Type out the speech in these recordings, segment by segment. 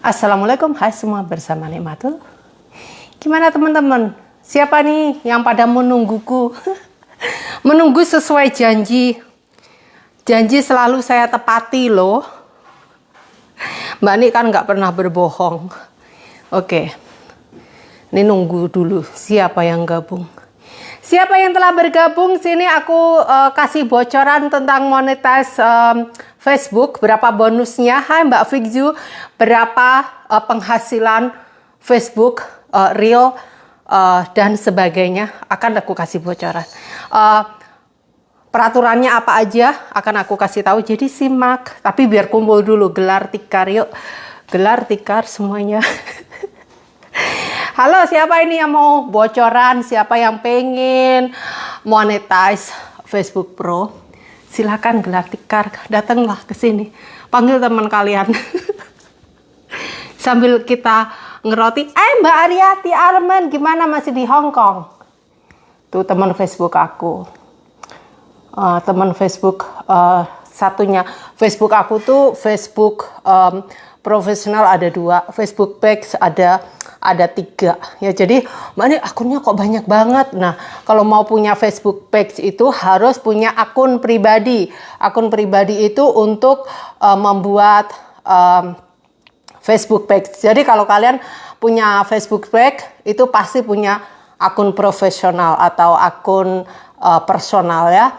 Assalamualaikum, hai semua, bersama Nikmatul. Gimana teman-teman? Siapa nih yang pada menungguku? Menunggu sesuai janji. Janji selalu saya tepati loh. Mbak Nik kan nggak pernah berbohong. Oke, ini nunggu dulu siapa yang gabung. Siapa yang telah bergabung? Sini aku kasih bocoran tentang monetize Facebook, berapa bonusnya. Hai Mbak Fikju, berapa penghasilan Facebook, real, dan sebagainya. Akan aku kasih bocoran. Peraturannya apa aja akan aku kasih tahu. Jadi simak, tapi biar kumpul dulu. Gelar tikar yuk. Gelar tikar semuanya. Halo, siapa ini yang mau bocoran? Siapa yang pengen monetize Facebook Pro? Silakan gelar tikar, datanglah ke sini. Panggil teman kalian. Sambil kita ngeroti. Mbak Ariati Arman, gimana, masih di Hong Kong? Tuh teman Facebook aku. Teman Facebook satunya. Facebook aku tuh Facebook profesional ada 2, Facebook page ada 3 ya. Jadi Mbak Nik akunnya kok banyak banget. Nah, kalau mau punya Facebook page itu harus punya akun pribadi. Akun pribadi itu untuk membuat Facebook page. Jadi kalau kalian punya Facebook page itu pasti punya akun profesional atau akun personal ya.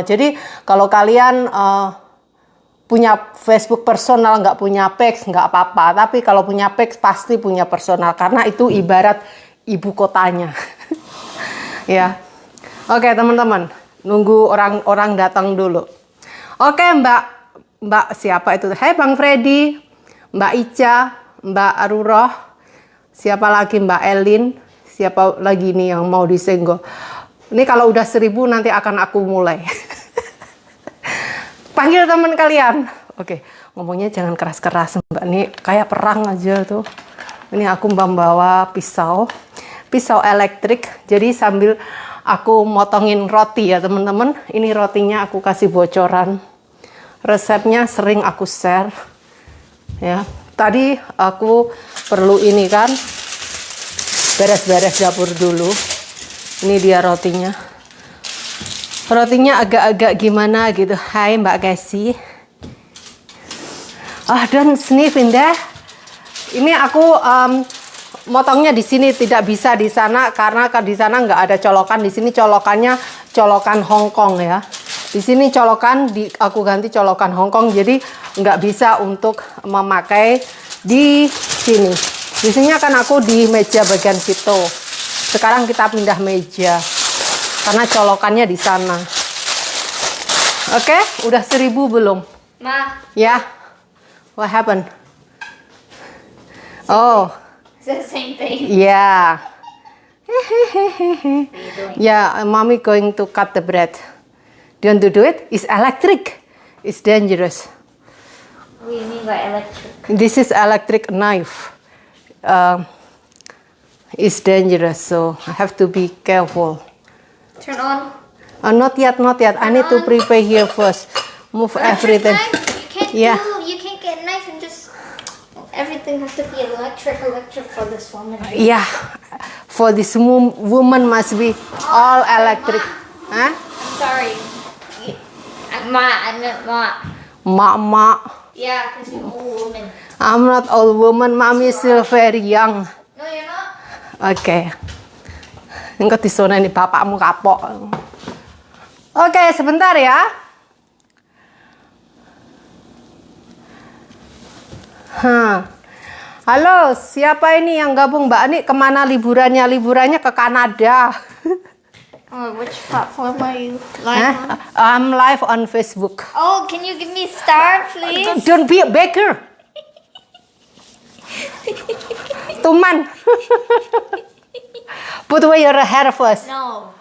Jadi kalau kalian punya Facebook personal, nggak punya page, nggak apa-apa. Tapi kalau punya page, pasti punya personal. Karena itu ibarat ibu kotanya. Ya. Oke, teman-teman. Nunggu orang-orang datang dulu. Oke, Mbak siapa itu? Hai Bang Freddy, Mbak Ica, Mbak Aruroh. Siapa lagi? Mbak Elin. Siapa lagi nih yang mau disenggol? Ini kalau udah 1000 nanti akan aku mulai. Panggil teman kalian. Oke, ngomongnya jangan keras-keras Mbak. Ini kayak perang aja tuh. Ini aku membawa pisau elektrik. Jadi sambil aku motongin roti ya teman-teman. Ini rotinya aku kasih bocoran. Resepnya sering aku share. Ya, tadi aku perlu ini kan, beres-beres dapur dulu. Ini dia rotinya. Rotinya agak-agak gimana gitu. Hai Mbak Casey. Don't sniff deh. Ini aku motongnya di sini, tidak bisa di sana karena di sana nggak ada colokan. Di sini colokannya colokan Hong Kong ya. Di sini colokan, aku ganti colokan Hong Kong, jadi nggak bisa untuk memakai di sini. Biasanya kan aku di meja bagian situ. Sekarang kita pindah meja. Karena colokannya di sana. Oke, udah 1000 belum? Ma. Ya. What happened? Oh. It's the same thing. Yeah. Yeah, mommy going to cut the bread. Do you want to do it? It's electric. It's dangerous. What do you mean by electric? This is electric knife. It's dangerous, so I have to be careful. Turn on. Not yet. I need to prepare here first. Move everything. You can't get a knife and just everything has to be electric for this woman. Yeah, for this woman must be all electric. Huh? I'm sorry. Ma, I meant Ma. Ma. Yeah, because you're an old woman. I'm not old woman. Mommy is still very young. No, you're not. Okay. Engkau disona ini bapakmu kapok. Oke, sebentar ya. Halo, siapa ini yang gabung Mbak Nik? Kemana liburannya? Liburannya ke Kanada. Which platform are you live on? I'm live on Facebook. Oh, can you give me a star, please? Don't be a beggar. Tuman. Put away your hair first. No,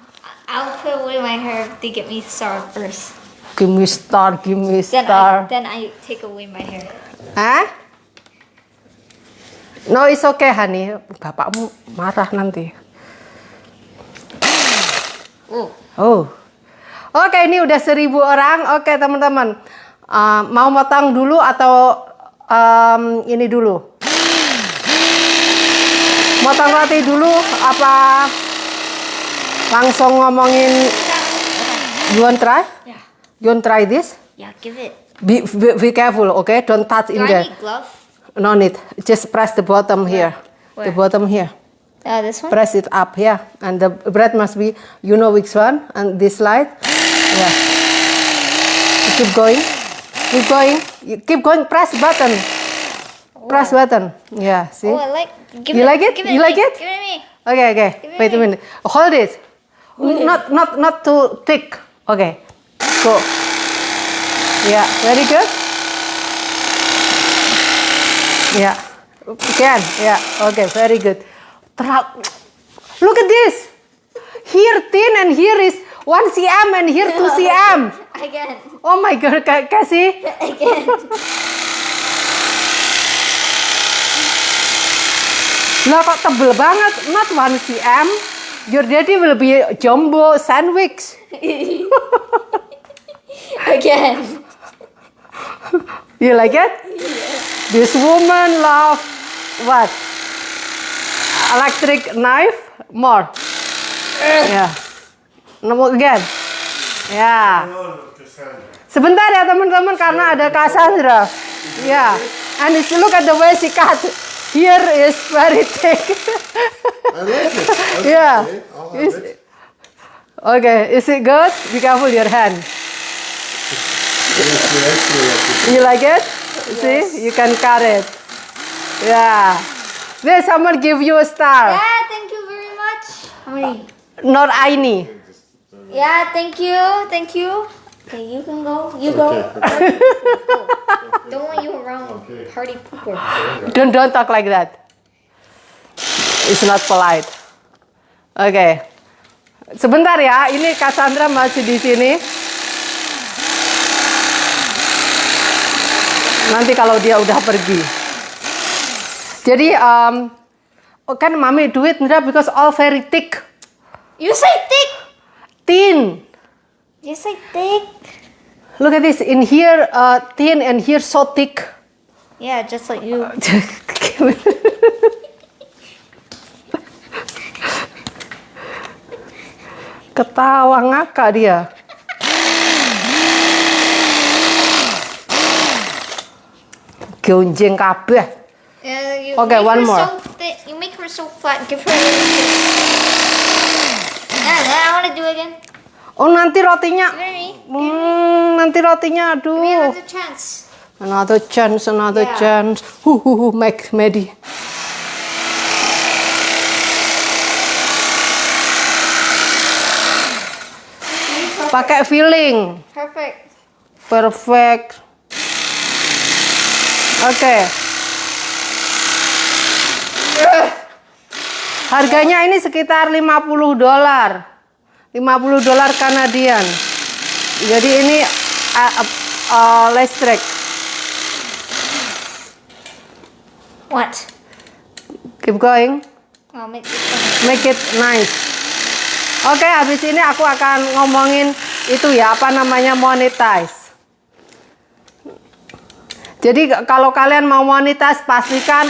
I'll put away my hair to get me a star first. Give me star, give me star. Then I take away my hair. Hah? No, it's okay, honey. Bapakmu marah nanti. Oh. Oke, ini udah 1000 orang. Oke, teman-teman. Mau motong dulu atau ini dulu? Motong roti dulu apa langsung ngomongin? You want try? Yeah. You want try this? Yeah, give it. Be careful, okay? Don't touch Do in I there. need glove? No need. Just press the bottom here. The Where? bottom here. This one? Press it up, yeah. And the bread must be, you know which one? And this side. Yeah. You keep going. Keep going. You keep going. Press button. Press button. Yeah. See. Oh, I like. Give You it, like it? Give You to like me. it? Give it to me. Okay. Okay. Give it Wait a me. minute. Hold it. Not too thick. Okay. Go. Yeah. Very good. Yeah. Again. Yeah. Okay. Very good. Look at this. Here thin and here is 1 cm and here 2 cm. Again. Oh my God, Cassie. Again. Lah kok tebel banget? Not 1 cm. Your daddy will be jumbo sandwich. Again. You like it? This woman love what? Electric knife more. Yeah. No again. Ya. Sebentar ya teman-teman karena ada Cassandra. Ya. And if you look at the way she cut, here is very thick. I like it. Okay, Yeah. I'll have it. Okay, is it good? Be careful your hand. Yes, we actually like it. You like it? See, you can cut it. Yeah. There, someone give you a star. Yeah, thank you very much. How many? Not Aini. Yeah, thank you. Thank you. Okay, you can go. You go. Okay. Go. Don't want you around. Okay. Party pooper. Don't talk like that. It's not polite. Oke. Sebentar ya, ini Cassandra masih di sini. Nanti kalau dia udah pergi. Jadi kan Mami do it because all very thick. You say thick. Thin. You say thick. Look at this. In here thin and here so thick. Yeah, just like you. Ketawa ngakak dia. Gonjeng kabeh. You Okay, make one her more. So thick. You make her so flat. Give her a little bit. Yeah, I want to do it again. Oh nanti rotinya. Give me. Nanti rotinya Give me aduh. another chance. Another chance, another Yeah. chance. Make Medi. Pakai filling. Perfect. Perfect. Oke. Harganya ini sekitar $50. $50 Kanadian. Jadi ini listrik. What? Keep going. I'll make this one. Make it nice. Oke, habis ini aku akan ngomongin itu ya, apa namanya, monetize. Jadi kalau kalian mau monetize, pastikan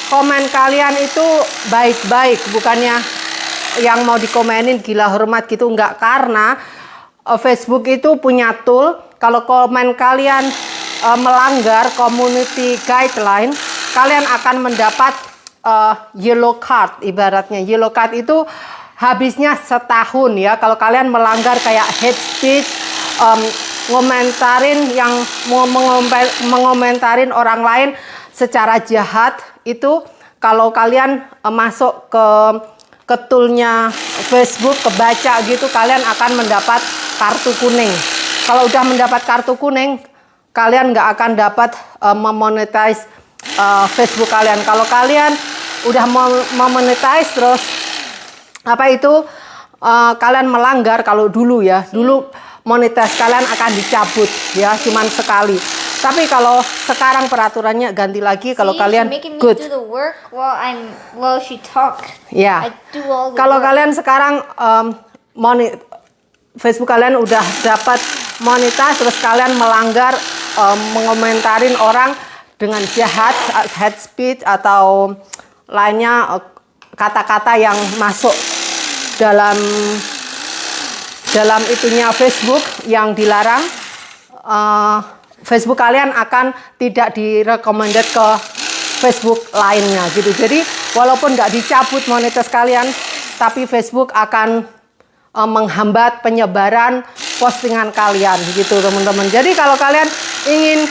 komen kalian itu baik-baik, bukannya yang mau dikomenin gila hormat gitu, enggak. Karena Facebook itu punya tool, kalau komen kalian melanggar community guideline, kalian akan mendapat yellow card. Ibaratnya yellow card itu habisnya setahun ya. Kalau kalian melanggar kayak hate speech, ngomentarin yang mengomentarin orang lain secara jahat, itu kalau kalian masuk ke toolnya Facebook, kebaca gitu, kalian akan mendapat kartu kuning. Kalau udah mendapat kartu kuning, kalian nggak akan dapat memonetize Facebook kalian. Kalau kalian udah memonetize terus apa itu kalian melanggar, kalau dulu ya, dulu monetize kalian akan dicabut ya, cuman sekali. Tapi kalau sekarang peraturannya ganti lagi, kalau See, kalian she's making me good. do the work while she talk. Ya. I do all the Kalau work. kalian sekarang Facebook kalian udah dapat monetize, terus kalian melanggar, mengomentarin orang dengan jahat, hate speech atau lainnya, kata-kata yang masuk dalam itunya Facebook yang dilarang, Facebook kalian akan tidak direcommended ke Facebook lainnya gitu. Jadi walaupun nggak dicabut monetis kalian, tapi Facebook akan menghambat penyebaran postingan kalian gitu teman-teman. Jadi kalau kalian ingin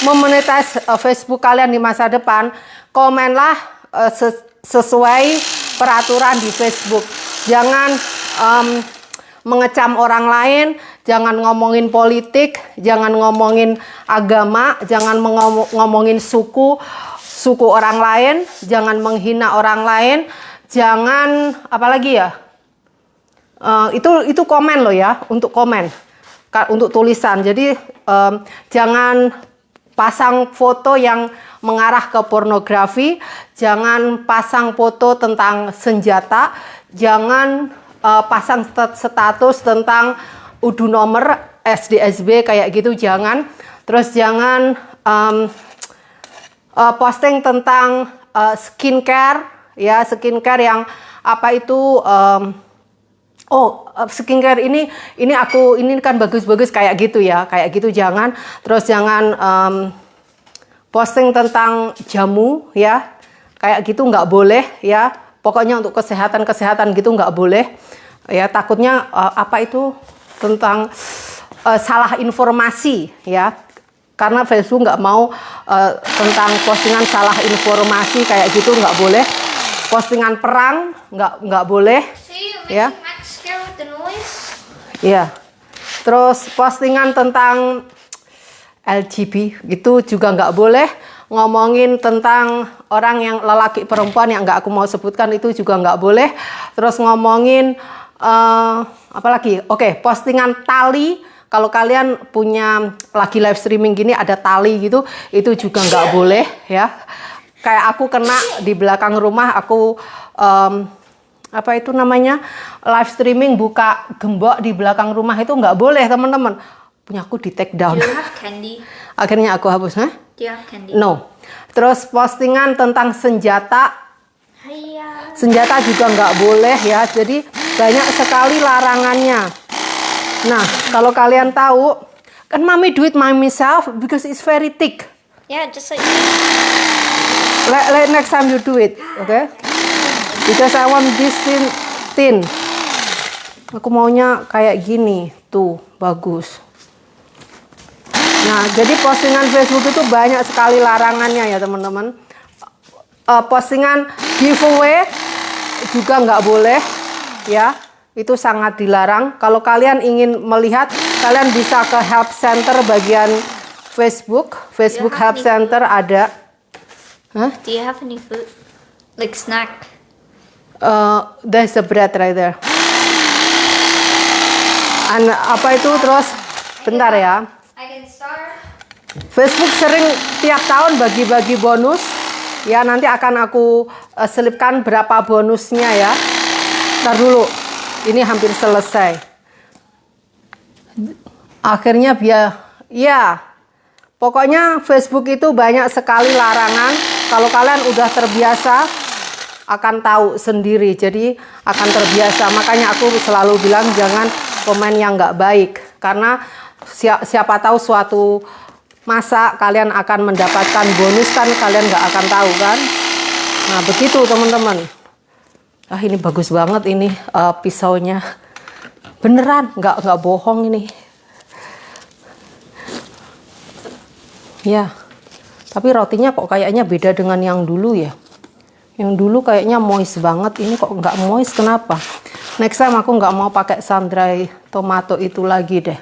memonetize Facebook kalian di masa depan, komenlah sesuai peraturan di Facebook. Jangan mengecam orang lain, jangan ngomongin politik, jangan ngomongin agama, jangan ngomongin suku orang lain, jangan menghina orang lain, jangan apalagi ya, itu komen loh ya, untuk komen, untuk tulisan. Jadi jangan pasang foto yang mengarah ke pornografi, jangan pasang foto tentang senjata, jangan pasang status tentang udu nomor SDSB kayak gitu, jangan. Terus jangan posting tentang skincare ya, skincare yang apa itu, skincare ini kan bagus-bagus kayak gitu ya, kayak gitu jangan. Terus jangan posting tentang jamu ya, kayak gitu nggak boleh ya. Pokoknya untuk kesehatan gitu nggak boleh ya, takutnya apa itu tentang salah informasi ya. Karena Facebook nggak mau tentang postingan salah informasi kayak gitu, nggak boleh. Postingan perang nggak boleh. See, you Ya. making Max scared with the noise? Ya. Terus postingan tentang LGBT itu juga nggak boleh. Ngomongin tentang orang yang lelaki perempuan yang nggak aku mau sebutkan itu juga nggak boleh. Terus ngomongin apa lagi? Oke, postingan tali. Kalau kalian punya lagi live streaming gini ada tali gitu, itu juga nggak boleh ya. Kayak aku kena di belakang rumah, aku apa itu namanya, live streaming buka gembok di belakang rumah, itu nggak boleh teman-teman. Punya aku di take down. Do you have candy? Akhirnya aku hapus, Do you have candy? No. Terus postingan tentang senjata. Hiya. Senjata juga nggak boleh ya. Jadi banyak sekali larangannya. Nah, kalau kalian tahu, kan Mami do it by myself because it's very thick. Yeah, just like Next time you do it, okay? Because I want this thin. Aku maunya kayak gini, tuh bagus. Nah, jadi postingan Facebook itu banyak sekali larangannya ya teman-teman. Postingan giveaway juga nggak boleh, ya. Itu sangat dilarang. Kalau kalian ingin melihat, kalian bisa ke Help Center bagian Facebook. Facebook Help Center ada. Huh? do you have any food? Like snack? There's a bread right there. Apa itu terus? Bentar ya. I can start. Facebook sering tiap tahun bagi-bagi bonus. Ya, nanti akan aku selipkan berapa bonusnya ya. Ntar dulu. Ini hampir selesai. Akhirnya ya. Pokoknya Facebook itu banyak sekali larangan. Kalau kalian udah terbiasa, akan tahu sendiri. Jadi akan terbiasa. Makanya aku selalu bilang jangan komen yang nggak baik. Karena siapa tahu suatu masa kalian akan mendapatkan bonus, kan kalian nggak akan tahu kan. Nah begitu teman-teman. Ah ini bagus banget ini pisaunya. Beneran, nggak bohong ini. Ya, tapi rotinya kok kayaknya beda dengan yang dulu ya. Yang dulu kayaknya moist banget, ini kok nggak moist, kenapa? Next time aku nggak mau pakai sun-dry tomato itu lagi deh.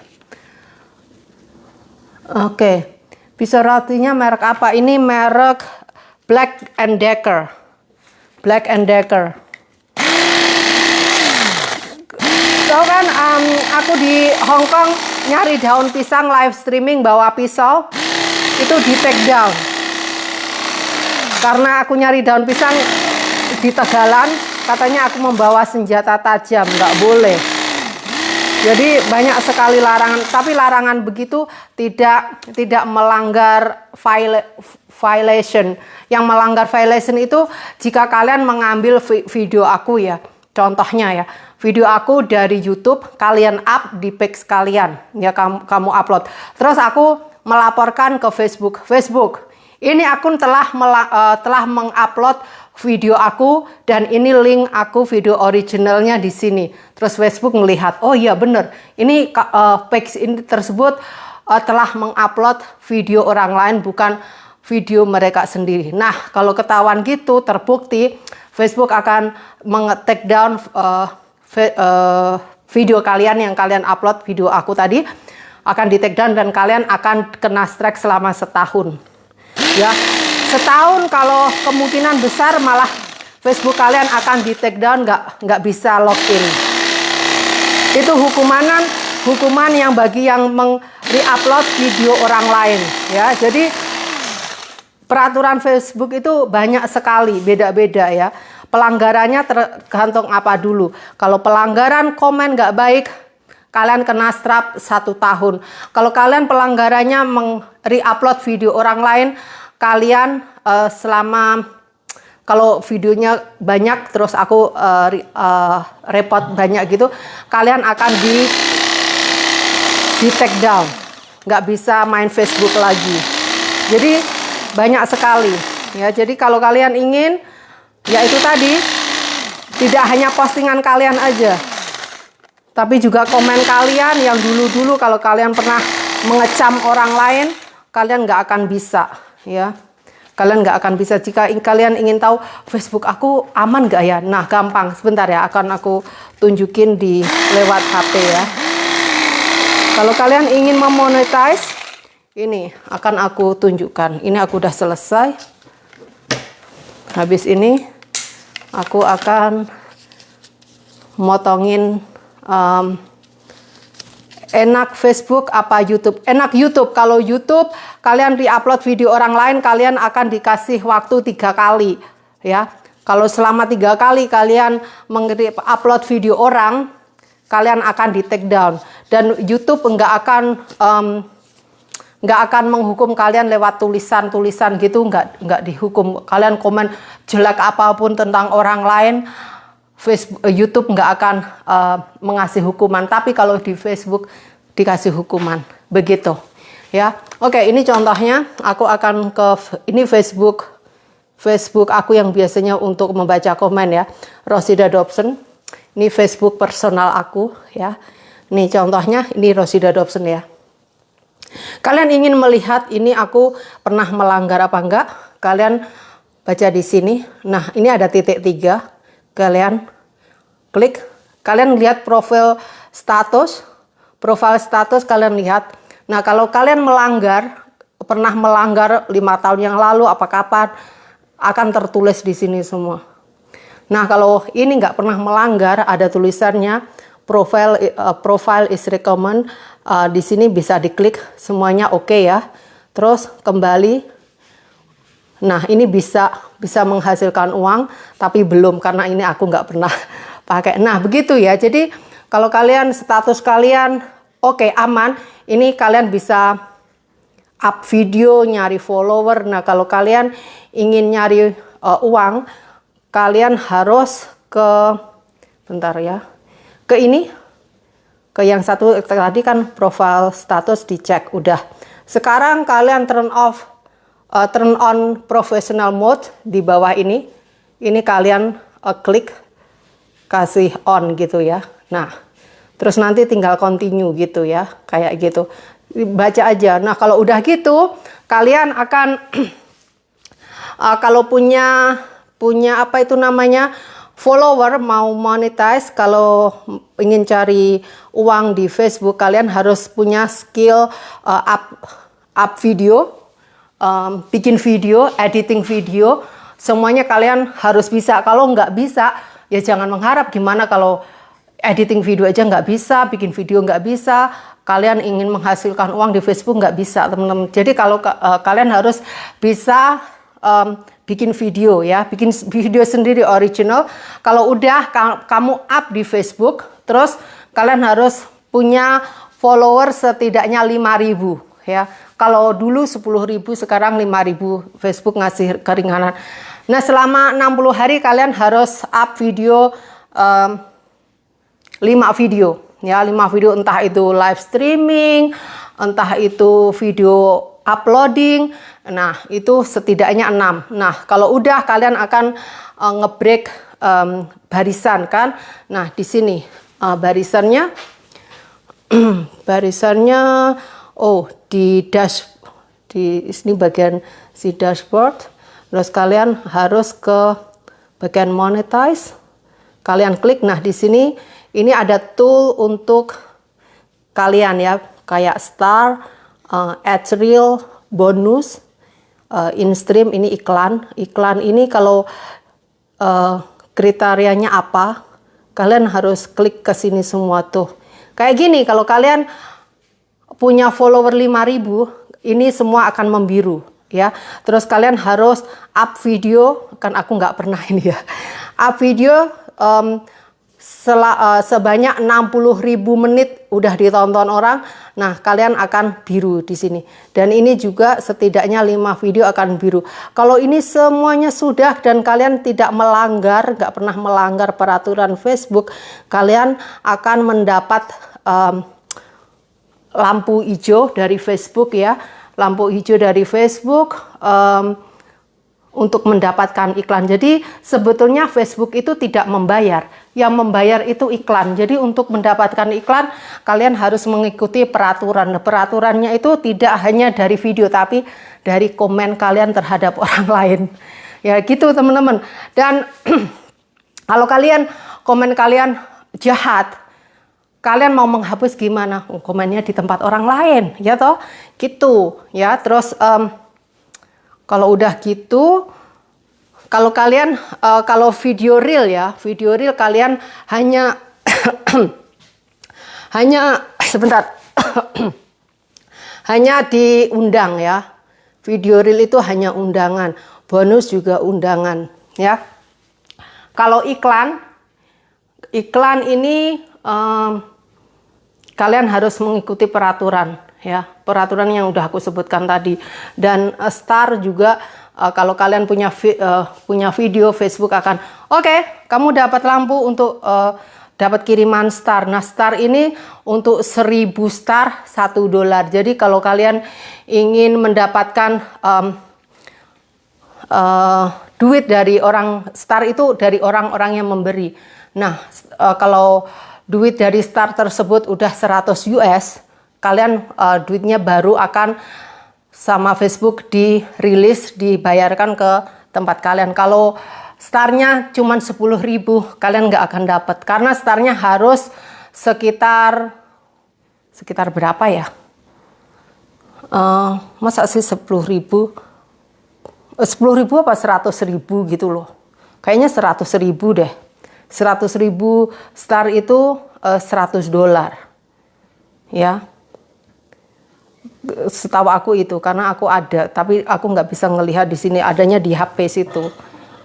Oke, pisau rotinya merek apa? Ini merek Black and Decker. Black and Decker. Tahu kan, aku di Hong Kong nyari daun pisang live streaming bawa pisau. Itu di take down karena aku nyari daun pisang di Tegalan, katanya aku membawa senjata tajam, nggak boleh. Jadi banyak sekali larangan, tapi larangan begitu tidak melanggar violation. Yang melanggar violation itu jika kalian mengambil video aku ya. Contohnya ya, video aku dari YouTube kalian up di page kalian, ya kamu upload. Terus aku melaporkan ke Facebook. Ini akun telah mengupload video aku dan ini link aku video originalnya di sini. Terus Facebook melihat, oh iya bener, ini page ini tersebut telah mengupload video orang lain bukan video mereka sendiri. Nah kalau ketahuan gitu terbukti, Facebook akan take down video kalian yang kalian upload, video aku tadi akan di take down dan kalian akan kena strike selama setahun. Ya, setahun kalau kemungkinan besar malah Facebook kalian akan di take down, nggak bisa login. Itu hukuman yang bagi yang re-upload video orang lain. Ya, jadi peraturan Facebook itu banyak sekali, beda-beda ya. Pelanggarannya tergantung apa dulu. Kalau pelanggaran komen nggak baik, kalian kena straf 1 tahun. Kalau kalian pelanggarannya re-upload video orang lain, kalian kalau videonya banyak terus aku report banyak gitu, kalian akan di take down. Nggak bisa main Facebook lagi. Jadi banyak sekali ya. Jadi kalau kalian ingin, ya itu tadi, tidak hanya postingan kalian aja, tapi juga komen kalian yang dulu-dulu kalau kalian pernah mengecam orang lain, kalian nggak akan bisa ya. Kalian nggak akan bisa. Jika kalian ingin tahu Facebook aku aman nggak ya, nah gampang, sebentar ya, akan aku tunjukin di lewat HP ya. Kalau kalian ingin memonetize, ini akan aku tunjukkan. Ini aku udah selesai. Habis ini aku akan motongin enak Facebook apa YouTube. Enak YouTube. Kalau YouTube kalian re-upload video orang lain, kalian akan dikasih waktu 3 kali ya. Kalau selama 3 kali kalian upload video orang, kalian akan di take down. Dan YouTube nggak akan menghukum kalian lewat tulisan-tulisan gitu, nggak dihukum. Kalian komen jelek apapun tentang orang lain, YouTube nggak akan mengasih hukuman. Tapi kalau di Facebook dikasih hukuman, begitu ya. Oke, ini contohnya. Aku akan ini Facebook aku yang biasanya untuk membaca komen ya, Rosida Dobson. Ini Facebook personal aku ya. Ini contohnya, ini Rosida Dobson ya. Kalian ingin melihat ini aku pernah melanggar apa enggak? Kalian baca di sini. Nah, ini ada titik 3. Kalian klik. Kalian lihat profil status. Profil status kalian lihat. Nah, kalau kalian pernah melanggar 5 tahun yang lalu, apa kapan, akan tertulis di sini semua. Nah, kalau ini nggak pernah melanggar, ada tulisannya profile is recommend. Di sini bisa diklik, semuanya oke ya. Terus kembali. Nah, ini bisa menghasilkan uang, tapi belum karena ini aku nggak pernah pakai. Nah, begitu ya. Jadi kalau kalian status kalian oke, aman, ini kalian bisa up video, nyari follower. Nah, kalau kalian ingin nyari uang, kalian harus bentar ya, ke ini. Ke yang satu tadi kan profile status dicek udah. Sekarang kalian turn on professional mode di bawah ini. Ini kalian klik kasih on gitu ya. Nah, terus nanti tinggal continue gitu ya, kayak gitu. Baca aja. Nah, kalau udah gitu, kalian akan kalau punya apa itu namanya, follower, mau monetize, kalau ingin cari uang di Facebook, kalian harus punya skill up video, bikin video, editing video, semuanya kalian harus bisa. Kalau nggak bisa, ya jangan mengharap. Gimana kalau editing video aja nggak bisa, bikin video nggak bisa, kalian ingin menghasilkan uang di Facebook nggak bisa, teman-teman. Jadi kalau kalian harus bisa bikin video ya, bikin video sendiri original. Kalau udah kamu up di Facebook, terus kalian harus punya follower setidaknya 5.000 ya. Kalau dulu 10.000, sekarang 5.000. Facebook ngasih keringanan. Nah, selama 60 hari kalian harus up video 5 video ya, 5 video, entah itu live streaming, entah itu video uploading. Nah, itu setidaknya 6. Nah, kalau udah kalian akan ngebreak barisan kan. Nah, di sini barisannya di sini bagian si dashboard. Terus kalian harus ke bagian monetize. Kalian klik. Nah, di sini ini ada tool untuk kalian ya, kayak star, ads reel, bonus, in stream, ini iklan. Iklan ini kalau kriterianya apa, kalian harus klik ke sini semua tuh. Kayak gini, kalau kalian punya follower 5.000, ini semua akan membiru ya. Terus kalian harus up video, kan aku nggak pernah ini ya. Up video sebanyak 60.000 menit udah ditonton orang. Nah, kalian akan biru di sini. Dan ini juga setidaknya 5 video akan biru. Kalau ini semuanya sudah dan kalian tidak melanggar, nggak pernah melanggar peraturan Facebook, kalian akan mendapat lampu hijau dari Facebook ya. Lampu hijau dari Facebook untuk mendapatkan iklan. Jadi sebetulnya Facebook itu tidak membayar. Yang membayar itu iklan. Jadi untuk mendapatkan iklan, kalian harus mengikuti peraturan. Peraturannya itu tidak hanya dari video, tapi dari komen kalian terhadap orang lain. Ya gitu teman-teman. Dan kalau kalian komen kalian jahat, kalian mau menghapus gimana? Komennya di tempat orang lain, ya toh? Gitu, ya. Terus kalau udah gitu, kalau kalian kalau video reel ya, video reel kalian hanya sebentar, hanya diundang ya. Video reel itu hanya undangan, bonus juga undangan ya. Kalau iklan ini kalian harus mengikuti peraturan ya, peraturan yang udah aku sebutkan tadi. Dan star juga kalau kalian punya video, Facebook akan oke, kamu dapat lampu untuk dapat kiriman star. Nah, star ini untuk 1.000 star $1. Jadi kalau kalian ingin mendapatkan duit dari orang, star itu dari orang-orang yang memberi. Nah, kalau duit dari star tersebut udah 100 US, kalian duitnya baru akan sama Facebook dirilis, dibayarkan ke tempat kalian. Kalau starnya cuma 10.000, kalian nggak akan dapat, karena starnya harus sekitar berapa ya? Masa sih 10.000 apa 100.000 gitu loh? Kayaknya 100.000 deh. 100.000 star itu $100 ya. Setahu aku itu, karena aku ada, tapi aku nggak bisa ngelihat di sini, adanya di HP situ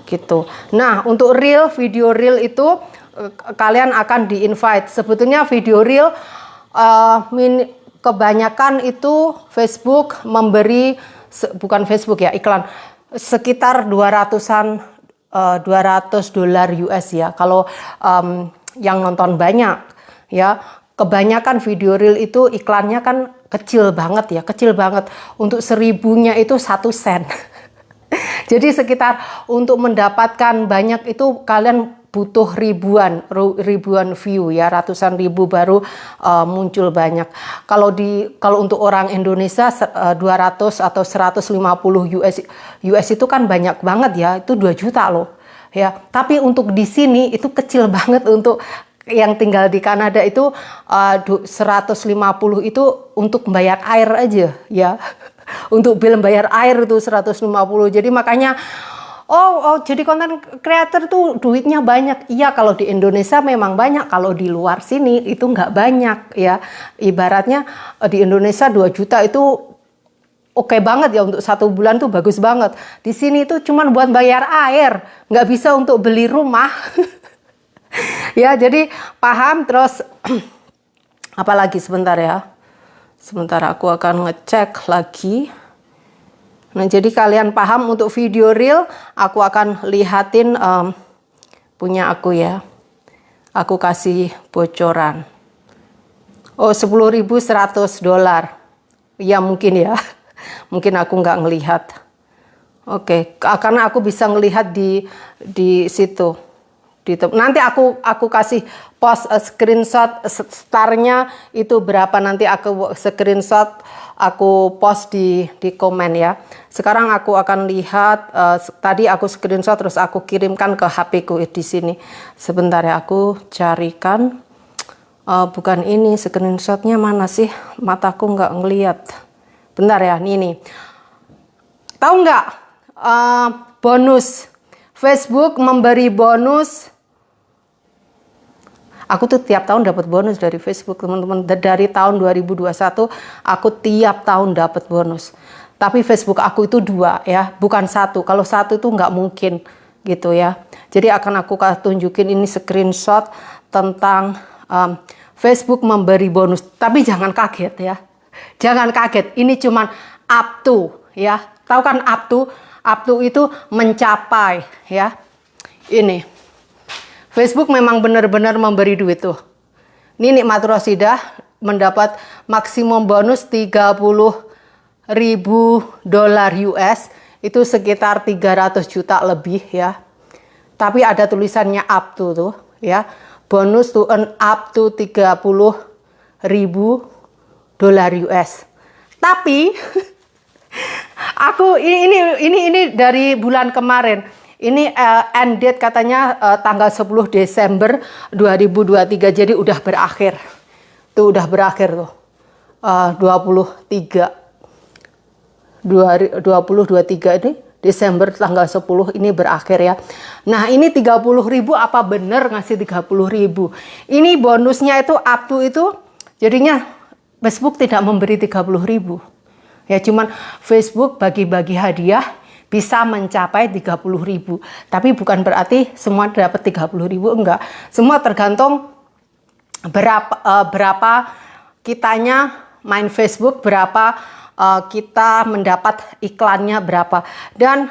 gitu. Nah, untuk reel, video reel itu kalian akan di-invite. Sebetulnya video reel kebanyakan itu Facebook memberi, bukan Facebook ya, iklan, sekitar $200 US ya. Kalau yang nonton banyak ya, kebanyakan video reel itu iklannya kan kecil banget ya, kecil banget. Untuk 1.000-nya itu 1 sen. Jadi sekitar untuk mendapatkan banyak itu kalian butuh ribuan view ya, ratusan ribu baru muncul banyak. Kalau untuk orang Indonesia 200 atau 150 US itu kan banyak banget ya, itu 2 juta loh ya. Tapi untuk di sini itu kecil banget. Untuk yang tinggal di Kanada itu 150 itu untuk bayar air aja ya. Untuk bill bayar air itu 150. Jadi makanya jadi konten creator tuh duitnya banyak. Iya, kalau di Indonesia memang banyak, kalau di luar sini itu nggak banyak ya. Ibaratnya di Indonesia 2 juta itu oke banget ya, untuk 1 bulan tuh bagus banget. Di sini itu cuma buat bayar air, nggak bisa untuk beli rumah. Ya, jadi paham. Terus Apalagi sebentar ya. Sebentar aku akan ngecek lagi. Nah, jadi kalian paham untuk video real, aku akan lihatin punya aku ya. Aku kasih bocoran. Oh, $10.100. Ya mungkin ya. Mungkin aku nggak ngelihat. Oke, karena aku bisa ngelihat di situ. Nanti aku kasih post screenshot startnya itu berapa, nanti aku screenshot, aku post di komen ya. Sekarang aku akan lihat, tadi aku screenshot terus aku kirimkan ke HP ku di sini. Sebentar ya, aku carikan. Bukan ini, screenshotnya mana sih? Mataku nggak ngelihat. Bentar ya, ini. Tahu nggak? Bonus. Facebook memberi bonus. Aku tuh tiap tahun dapat bonus dari Facebook, teman-teman. Dari tahun 2021, aku tiap tahun dapat bonus. Tapi Facebook aku itu 2 ya, bukan 1. Kalau 1 itu nggak mungkin gitu ya. Jadi akan aku tunjukin ini screenshot tentang Facebook memberi bonus. Tapi jangan kaget ya. Jangan kaget, ini cuman up to ya. Tahu kan up to? Up to itu mencapai ya. Ini. Facebook memang benar-benar memberi duit tuh. Ini Nikmat Rosidah mendapat maksimum bonus $30.000 US. Itu sekitar 300 juta lebih ya. Tapi ada tulisannya up to tuh ya. Bonus to earn up to $30.000 US. Tapi aku ini dari bulan kemarin. Ini end date katanya tanggal 10 Desember 2023. Jadi udah berakhir. Tuh udah berakhir tuh. 23 ini Desember tanggal 10 ini berakhir ya. Nah, ini 30.000, apa bener ngasih 30.000? Ini bonusnya itu up to itu, jadinya Facebook tidak memberi 30.000. Ya cuman Facebook bagi-bagi hadiah bisa mencapai 30.000. Tapi bukan berarti semua dapat 30.000, enggak. Semua tergantung berapa kitanya main Facebook, berapa kita mendapat iklannya berapa. Dan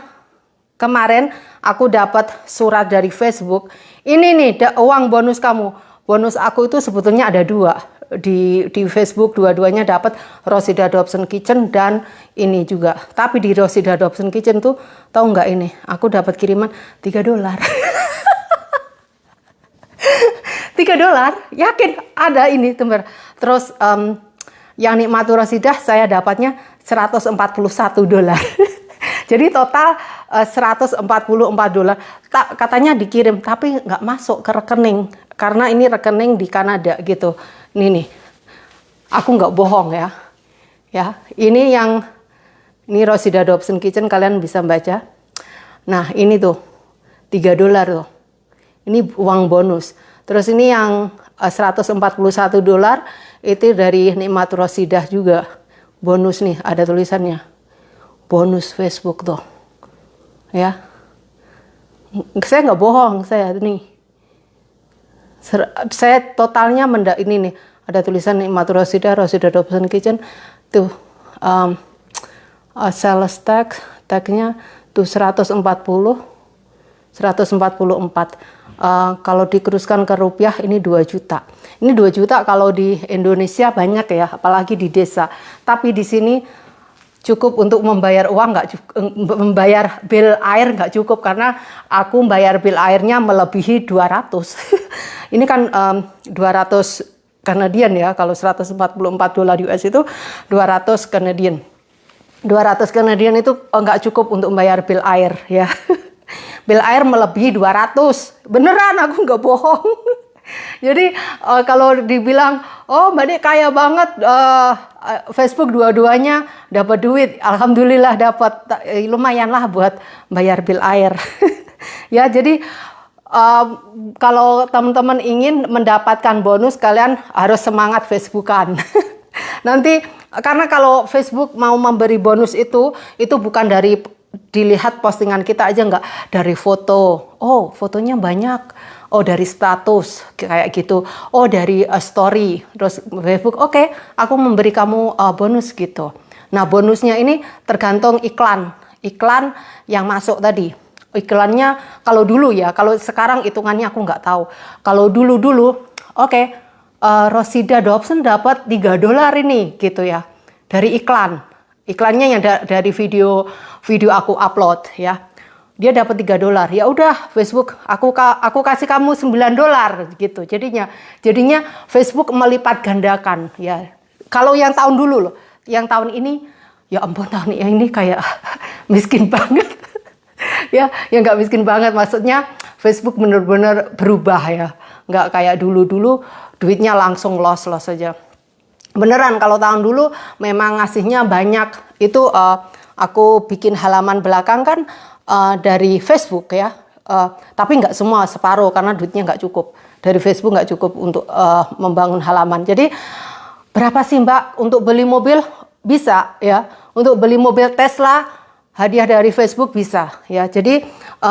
kemarin aku dapat surat dari Facebook. Ini nih uang bonus kamu. Bonus aku itu sebetulnya ada 2. Di Facebook dua-duanya dapat Rosida Dobson Kitchen dan ini juga. Tapi di Rosida Dobson Kitchen tuh tahu nggak ini? Aku dapat kiriman $3. $3, yakin ada ini teman. Terus yang Nikmat Rosidah saya dapatnya $141. Jadi total $144. Katanya dikirim tapi nggak masuk ke rekening karena ini rekening di Kanada gitu. Ini nih, aku nggak bohong ya. Ya, ini Rosida Dobson Kitchen, kalian bisa baca. Nah ini tuh $3 tuh. Ini uang bonus. Terus ini yang $141 itu dari Nikmat Rosidah juga. Bonus nih, ada tulisannya. Bonus Facebook tuh. Ya. Saya nggak bohong, saya nih. Saya totalnya ini nih. Ada tulisan Nikmat Rosidah Dobson Kitchen. Tuh. Sales tagnya tuh 144. Kalau dikeruskan ke rupiah ini 2 juta. Ini 2 juta kalau di Indonesia banyak ya, apalagi di desa. Tapi di sini cukup untuk membayar uang, nggak cukup, membayar bill air nggak cukup karena aku bayar bill airnya melebihi 200. Ini kan 200 Kanadian ya, kalau $144 US itu 200 Kanadian. 200 Kanadian itu nggak cukup untuk membayar bill air ya. Bill air melebihi 200. Beneran, aku nggak bohong. Jadi kalau dibilang, oh Mbak Dik kaya banget, Facebook dua-duanya dapat duit. Alhamdulillah dapat, lumayan lah buat bayar bill air. Ya jadi kalau teman-teman ingin mendapatkan bonus, kalian harus semangat Facebookan. Nanti karena kalau Facebook mau memberi bonus itu bukan dari dilihat postingan kita aja, nggak dari foto. Oh, fotonya banyak. Oh, dari status kayak gitu. Oh, dari story. Terus Facebook, oke, aku memberi kamu bonus gitu. Nah, bonusnya ini tergantung iklan yang masuk tadi. Iklannya kalau dulu ya, kalau sekarang hitungannya aku nggak tahu. Kalau dulu, oke, Rosida Dobson dapat $3 ini gitu ya, dari iklan. Iklannya yang dari video aku upload ya. Dia dapat $3. Ya udah, Facebook aku kasih kamu $9 gitu. Jadinya Facebook melipat gandakan ya. Kalau yang tahun dulu loh, yang tahun ini ya ampun, tahun ini kayak miskin banget. Ya nggak miskin banget, maksudnya Facebook benar-benar berubah ya. Nggak kayak dulu duitnya langsung loss aja. Beneran kalau tahun dulu memang ngasihnya banyak. Itu aku bikin halaman belakang kan dari Facebook ya. Tapi nggak semua, separuh karena duitnya nggak cukup. Dari Facebook nggak cukup untuk membangun halaman. Jadi berapa sih Mbak untuk beli mobil? Bisa ya. Untuk beli mobil Tesla hadiah dari Facebook bisa ya. Jadi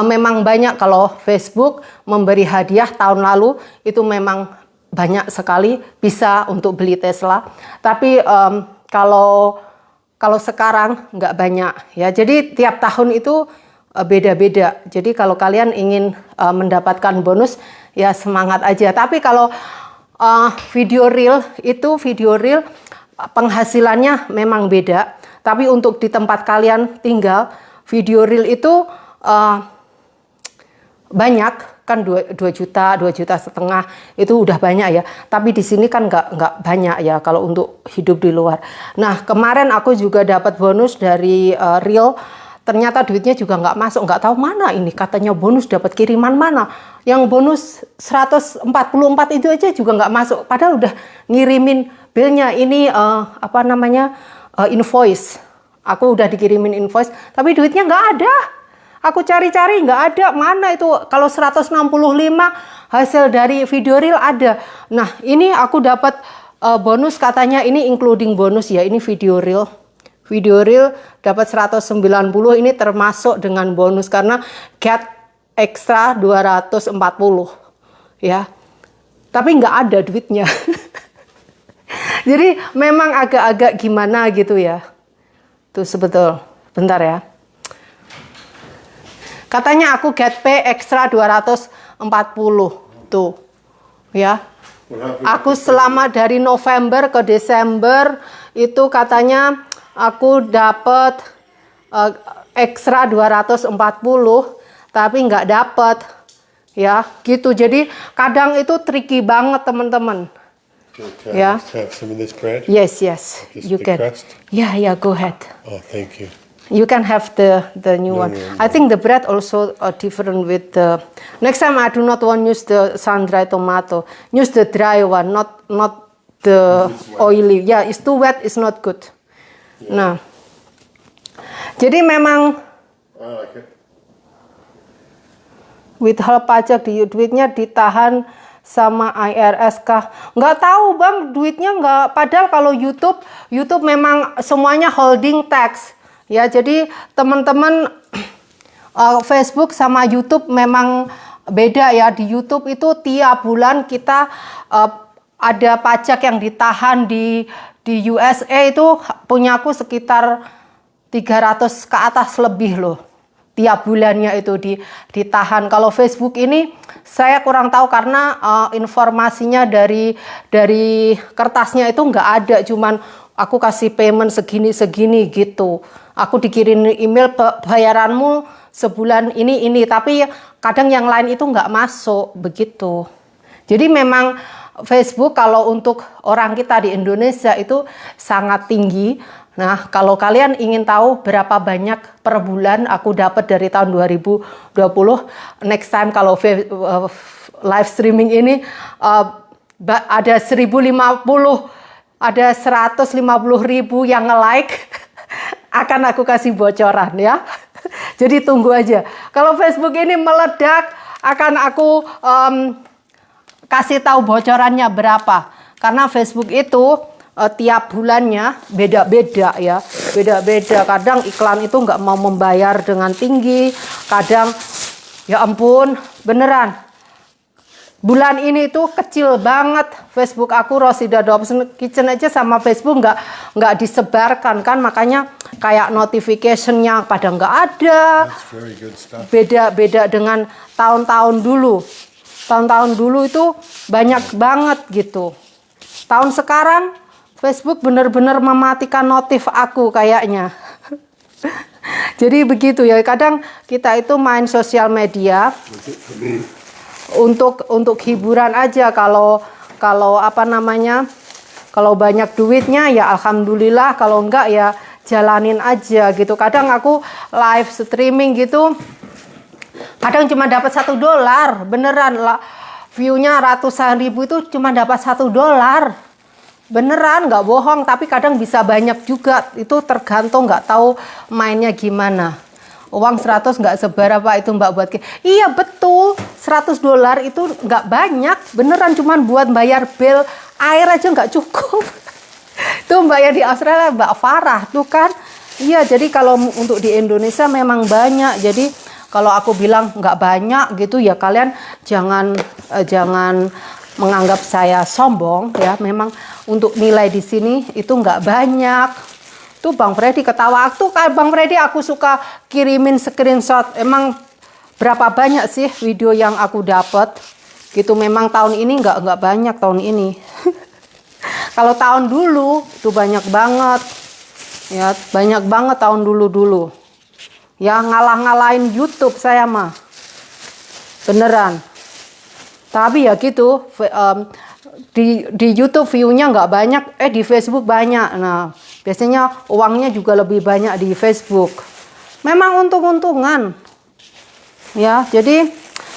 memang banyak kalau Facebook memberi hadiah tahun lalu itu memang banyak sekali bisa untuk beli Tesla. Tapi kalau sekarang nggak banyak ya. Jadi tiap tahun itu beda-beda. Jadi kalau kalian ingin mendapatkan bonus ya semangat aja. Tapi kalau video reel penghasilannya memang beda. Tapi untuk di tempat kalian tinggal video reel itu banyak kan 2 juta, 2,5 juta itu udah banyak ya. Tapi di sini kan nggak banyak ya kalau untuk hidup di luar. Nah kemarin aku juga dapat bonus dari Reel. Ternyata duitnya juga nggak masuk, nggak tahu mana ini. Katanya bonus dapat kiriman mana. Yang bonus 144 itu aja juga nggak masuk. Padahal udah ngirimin bilnya ini invoice. Aku udah dikirimin invoice, tapi duitnya nggak ada. Aku cari-cari nggak ada, mana itu kalau 165 hasil dari video reel ada. Nah ini aku dapat bonus, katanya ini including bonus ya, ini video reel. Video reel dapat 190, ini termasuk dengan bonus karena get extra 240 ya. Tapi nggak ada duitnya. Jadi memang agak-agak gimana gitu ya. Tuh sebetul, bentar ya. Katanya aku get pay extra 240 tuh ya. Aku selama dari November ke Desember itu katanya aku dapat ekstra 240 tapi nggak dapat ya gitu. Jadi kadang itu tricky banget teman-teman. Ya. Have some of this bread? Yes, Just you the can. crust? Yeah, go ahead. Oh, thank you. You can have the new one. No. I think the bread also different with the. Next time I do not want use the sun-dried tomato. Use the dry one, not the oily. Yeah, it's too wet. It's not good. Yeah. Nah, jadi memang. I like it. Withhold pajak duitnya ditahan sama IRS kah? Nggak tahu bang, duitnya nggak. Padahal kalau YouTube memang semuanya holding tax. Ya, jadi teman-teman Facebook sama YouTube memang beda ya. Di YouTube itu tiap bulan kita ada pajak yang ditahan di USA itu punyaku sekitar 300 ke atas lebih loh. Tiap bulannya itu ditahan. Kalau Facebook ini saya kurang tahu karena informasinya dari kertasnya itu nggak ada. Cuman aku kasih payment segini gitu. Aku dikirim email bayaranmu sebulan ini. Tapi kadang yang lain itu nggak masuk begitu. Jadi memang Facebook kalau untuk orang kita di Indonesia itu sangat tinggi. Nah, kalau kalian ingin tahu berapa banyak per bulan aku dapat dari tahun 2020, next time kalau live streaming ini ada 1050, ada 150.000 yang nge-like, akan aku kasih bocoran ya. Jadi tunggu aja. Kalau Facebook ini meledak, akan aku kasih tahu bocorannya berapa. Karena Facebook itu tiap bulannya beda-beda ya, beda-beda. Kadang iklan itu nggak mau membayar dengan tinggi, kadang ya ampun, beneran. Bulan ini tuh kecil banget Facebook aku, Rosida Dobson Kitchen aja sama Facebook nggak disebarkan kan, makanya kayak notificationnya pada nggak ada. That's very good stuff. Beda dengan tahun-tahun dulu. Tahun-tahun dulu itu banyak banget gitu. Tahun sekarang Facebook benar-benar mematikan notif aku kayaknya. Jadi begitu ya, kadang kita itu main sosial media untuk hiburan aja. Kalau apa namanya, kalau banyak duitnya ya alhamdulillah, kalau enggak ya jalanin aja gitu. Kadang aku live streaming gitu, kadang cuma dapat $1, beneran lah, viewnya ratusan ribu itu cuma dapat $1, beneran nggak bohong. Tapi kadang bisa banyak juga, itu tergantung, nggak tahu mainnya gimana. Uang 100 nggak seberapa itu Mbak buat. Iya betul, $100 itu nggak banyak, beneran cuman buat bayar bill air aja nggak cukup. Tuh Mbak ya di Australia, Mbak Farah tuh kan. Iya, jadi kalau untuk di Indonesia memang banyak. Jadi kalau aku bilang nggak banyak gitu ya, kalian jangan menganggap saya sombong ya. Memang untuk nilai di sini itu nggak banyak. Tuh Bang Freddy ketawa. Tuh kan Bang Freddy aku suka kirimin screenshot. Emang berapa banyak sih video yang aku dapat gitu. Memang tahun ini nggak banyak tahun ini. Kalau tahun dulu itu banyak banget. Ya, banyak banget tahun dulu. Ya, ngalah-ngalahin YouTube saya mah. Beneran. Tapi ya gitu, di YouTube view-nya nggak banyak, di Facebook banyak. Nah, biasanya uangnya juga lebih banyak di Facebook. Memang untung-untungan. Ya, jadi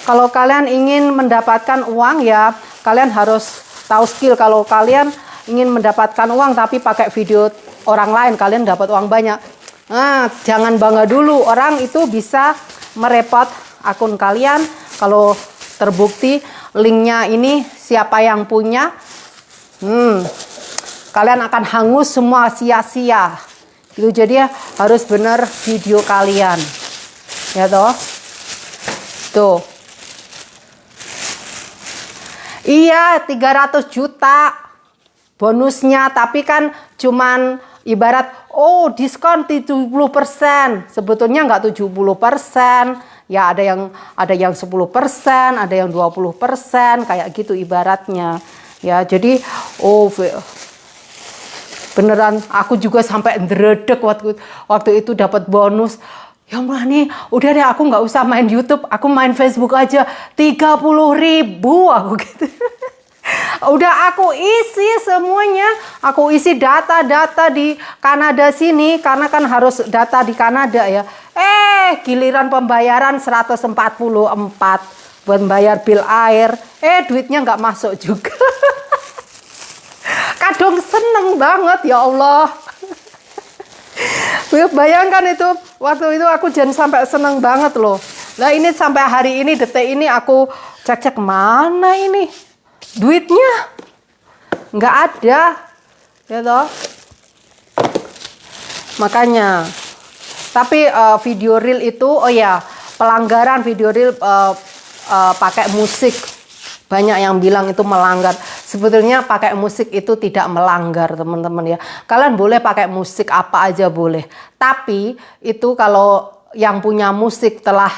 kalau kalian ingin mendapatkan uang ya, kalian harus tahu skill. Kalau kalian ingin mendapatkan uang tapi pakai video orang lain, kalian dapat uang banyak. Nah, jangan bangga dulu. Orang itu bisa merepot akun kalian. Kalau terbukti linknya ini siapa yang punya, kalian akan hangus semua, sia-sia. Gitu, jadi ya harus benar video kalian. Ya toh? Tuh. Iya, 300 juta bonusnya, tapi kan cuman ibarat diskon 70%. Sebetulnya nggak 70%. Ya ada yang 10%, ada yang 20%, kayak gitu ibaratnya. Ya, jadi beneran aku juga sampai ndredeg waktu itu dapat bonus. Ya Allah nih, udah deh aku nggak usah main YouTube, aku main Facebook aja. 30.000 aku gitu. Udah aku isi semuanya, aku isi data-data di Kanada sini, karena kan harus data di Kanada ya. Giliran pembayaran 144 buat bayar bil air, duitnya nggak masuk juga. Kadang seneng banget ya Allah. Bayangkan itu, waktu itu aku jangan sampai seneng banget loh. Nah ini sampai hari ini, detik ini aku cek mana ini duitnya, nggak ada, ya toh. Makanya, tapi video reel itu, pelanggaran video reel pakai musik, banyak yang bilang itu melanggar. Sebetulnya pakai musik itu tidak melanggar teman-teman ya. Kalian boleh pakai musik apa aja boleh. Tapi itu kalau yang punya musik telah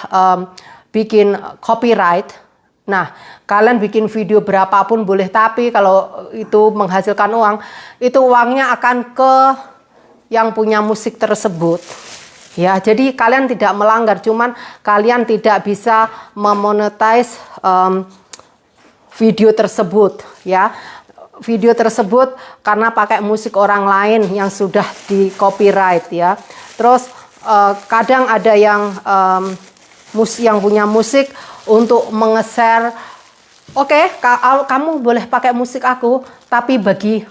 bikin copyright, nah kalian bikin video berapapun boleh. Tapi kalau itu menghasilkan uang, itu uangnya akan ke yang punya musik tersebut. Ya, jadi kalian tidak melanggar, cuman kalian tidak bisa memonetize video tersebut ya. Video tersebut karena pakai musik orang lain yang sudah di copyright ya. Terus kadang ada yang punya musik untuk menge-share, kamu boleh pakai musik aku, tapi bagi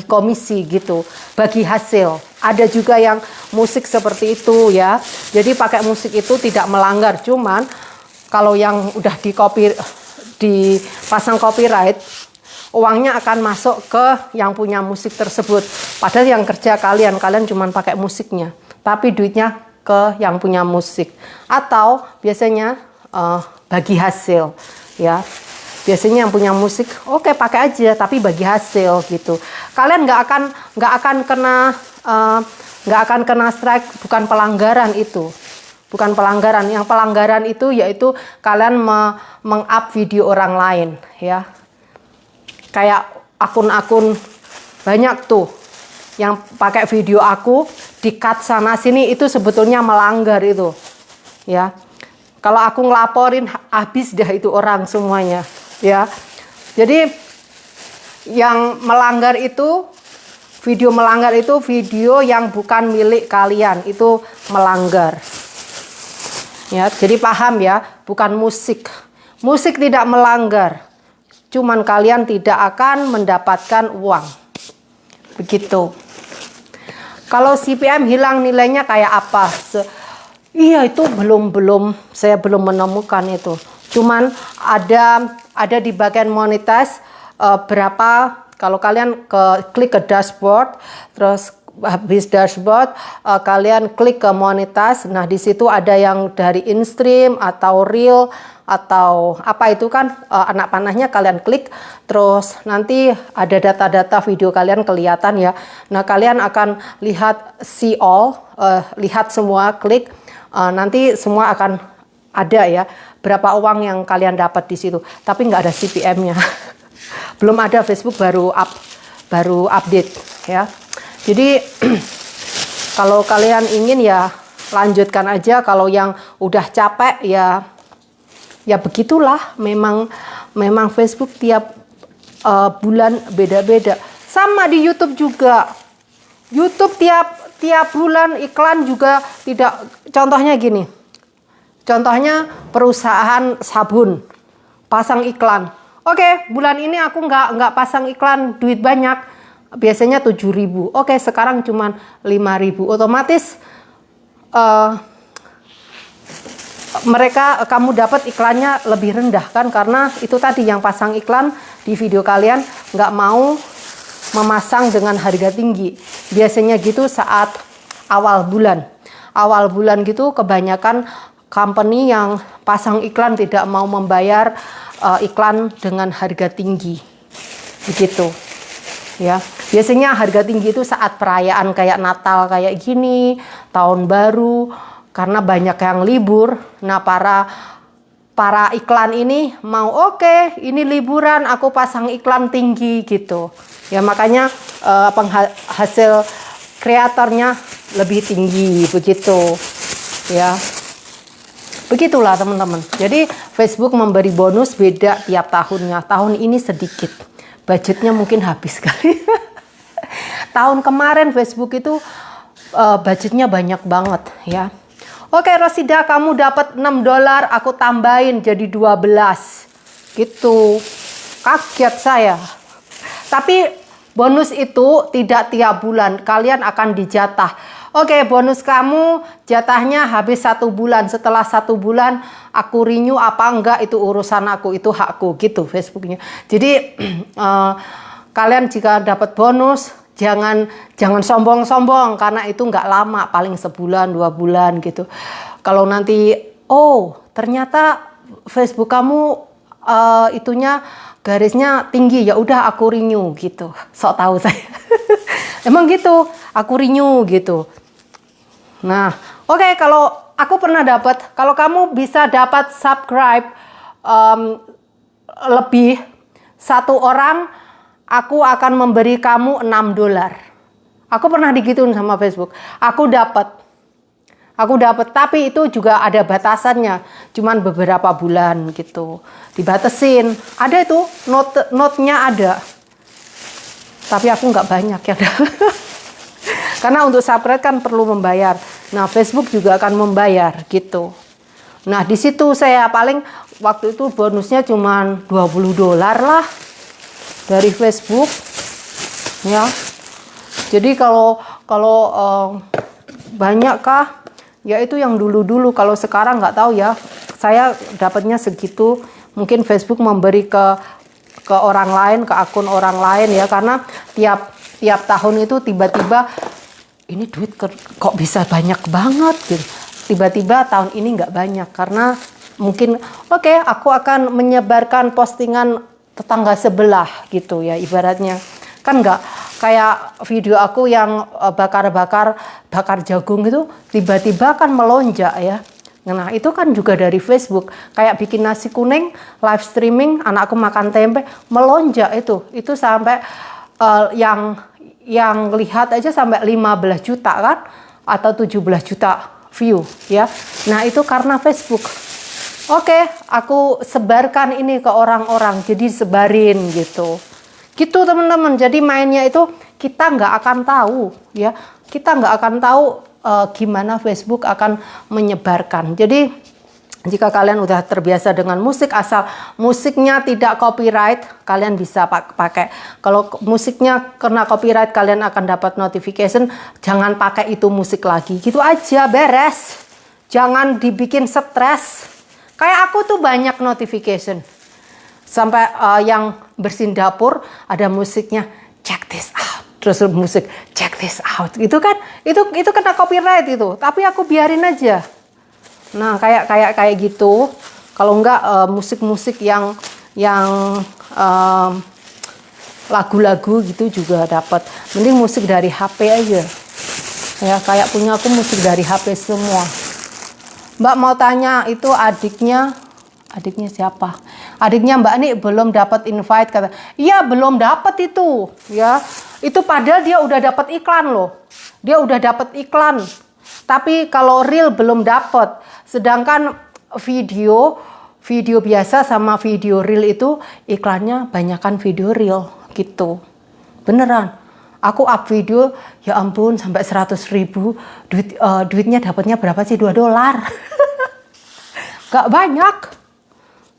komisi gitu, bagi hasil. Ada juga yang musik seperti itu ya. Jadi pakai musik itu tidak melanggar, cuman kalau yang udah dipasang copyright, uangnya akan masuk ke yang punya musik tersebut. Padahal yang kerja kalian cuma pakai musiknya, tapi duitnya ke yang punya musik. Atau biasanya bagi hasil, ya. Biasanya yang punya musik, oke, pakai aja, tapi bagi hasil gitu. Kalian nggak akan kena strike, bukan pelanggaran itu. Bukan pelanggaran. Yang pelanggaran itu yaitu kalian meng-up video orang lain, ya. Kayak akun-akun banyak tuh yang pakai video aku di-cut sana sini, itu sebetulnya melanggar itu. Ya. Kalau aku ngelaporin, habis dah itu orang semuanya, ya. Jadi yang melanggar itu, video melanggar itu video yang bukan milik kalian, itu melanggar. Ya, jadi paham ya, bukan musik. Musik tidak melanggar. Cuman kalian tidak akan mendapatkan uang. Begitu. Kalau CPM hilang nilainya kayak apa? Iya, itu saya belum menemukan itu. Cuman ada di bagian monetize berapa, kalau kalian klik ke dashboard, terus habis dashboard kalian klik ke monetize. Nah, di situ ada yang dari in-stream atau reel atau apa itu kan, anak panahnya kalian klik, terus nanti ada data-data video kalian kelihatan ya. Nah, kalian akan lihat see all, lihat semua, klik, nanti semua akan ada ya berapa uang yang kalian dapat di situ. Tapi nggak ada CPM-nya. Belum ada, Facebook baru update ya. Jadi kalau kalian ingin ya lanjutkan aja. Kalau yang udah capek ya begitulah. Memang Facebook tiap bulan beda-beda. Sama di YouTube juga. YouTube tiap bulan iklan juga tidak. Contohnya gini. Contohnya perusahaan sabun pasang iklan. Oke, bulan ini aku nggak pasang iklan, duit banyak. Biasanya 7.000. Oke, sekarang cuma 5.000. Otomatis kamu dapat iklannya lebih rendah kan, karena itu tadi yang pasang iklan di video kalian nggak mau memasang dengan harga tinggi. Biasanya gitu saat awal bulan. Awal bulan gitu kebanyakan company yang pasang iklan tidak mau membayar iklan dengan harga tinggi. Begitu. Ya, biasanya harga tinggi itu saat perayaan kayak Natal kayak gini, tahun baru, karena banyak yang libur. Nah, para iklan ini mau, oke, ini liburan, aku pasang iklan tinggi gitu. Ya, makanya hasil kreatornya lebih tinggi begitu. Ya. Begitulah teman-teman. Jadi Facebook memberi bonus beda tiap tahunnya. Tahun ini sedikit. Budgetnya mungkin habis sekali. Tahun kemarin Facebook itu budgetnya banyak banget ya. Oke, Rosida, kamu dapat $6, aku tambahin jadi 12. Gitu. Kaget saya. Tapi bonus itu tidak tiap bulan, kalian akan dijatah. Oke, bonus kamu jatahnya habis 1 bulan. Setelah 1 bulan aku renew apa enggak, itu urusan aku, itu hakku gitu Facebooknya. Jadi kalian jika dapat bonus jangan sombong-sombong, karena itu enggak lama, paling sebulan 2 bulan gitu. Kalau nanti ternyata Facebook kamu itunya garisnya tinggi, ya udah aku renew gitu. Sok tahu saya. Emang gitu, aku renew gitu. Nah, oke, kalau aku pernah dapat, kalau kamu bisa dapat subscribe lebih 1 orang, aku akan memberi kamu $6. Aku pernah digituin sama Facebook. Aku dapat, tapi itu juga ada batasannya, cuman beberapa bulan gitu, dibatasin. Ada itu note-nya ada, tapi aku nggak banyak ya. Karena untuk subscribe kan perlu membayar. Nah, Facebook juga akan membayar gitu. Nah, di situ saya paling waktu itu bonusnya cuma $20 lah dari Facebook. Ya. Jadi kalau banyak kah? Ya itu yang dulu-dulu. Kalau sekarang nggak tahu ya. Saya dapatnya segitu. Mungkin Facebook memberi ke ke orang lain, ke akun orang lain ya, karena tiap tahun itu tiba-tiba ini duit kok bisa banyak banget gitu. Tiba-tiba tahun ini nggak banyak karena mungkin oke, aku akan menyebarkan postingan tetangga sebelah gitu ya, ibaratnya kan nggak kayak video aku yang bakar jagung itu tiba-tiba kan melonjak ya. Nah itu kan juga dari Facebook, kayak bikin nasi kuning live streaming anakku makan tempe melonjak itu sampai yang lihat aja sampai 15 juta kan, atau 17 juta view ya. Nah itu karena Facebook. Oke, aku sebarkan ini ke orang-orang, jadi sebarin gitu teman-teman. Jadi mainnya itu kita nggak akan tahu ya, kita nggak akan tahu gimana Facebook akan menyebarkan. Jadi jika kalian udah terbiasa dengan musik, asal musiknya tidak copyright, kalian bisa pakai. Kalau musiknya kena copyright, kalian akan dapat notification. Jangan pakai itu musik lagi, gitu aja, beres. Jangan dibikin stres. Kayak aku tuh banyak notification. Sampai yang bersihin dapur ada musiknya, check this out. Terus musik check this out. Itu kan itu kena copyright itu. Tapi aku biarin aja. Nah, kayak gitu. Kalau enggak musik-musik yang lagu-lagu gitu juga dapat. Mending musik dari HP aja. Ya, kayak punya aku musik dari HP semua. Mbak mau tanya, itu adiknya siapa? Adiknya Mbak ini belum dapat invite, kata. Iya, belum dapat itu, ya. Itu padahal dia udah dapat iklan loh. Dia udah dapat iklan. Tapi kalau reel belum dapat. Sedangkan video biasa sama video reel itu iklannya banyakan video reel gitu. Beneran. Aku up video, ya ampun, sampai 100.000. Duitnya dapatnya berapa sih? $2. Gak banyak.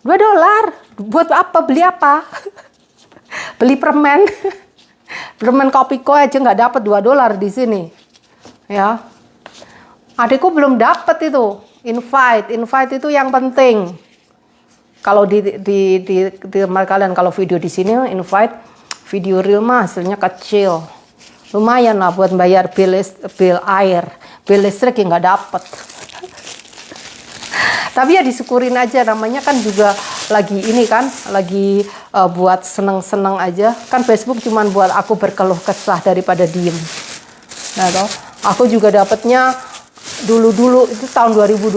$2. Buat apa? Beli apa? Beli permen. Permen Kopiko aja nggak dapat $2 di sini. Ya. Adikku belum dapat itu. Invite itu yang penting. Kalau di tempat kalian, kalau video di sini invite, video real mah hasilnya kecil. Lumayan lah buat bayar bill air, bill listrik yang nggak dapat. Tapi ya disyukurin aja, namanya kan juga lagi ini kan, lagi buat seneng-seneng aja. Kan Facebook cuman buat aku berkeluh kesah daripada diem. Nah, toh, aku juga dapatnya dulu itu tahun 2020.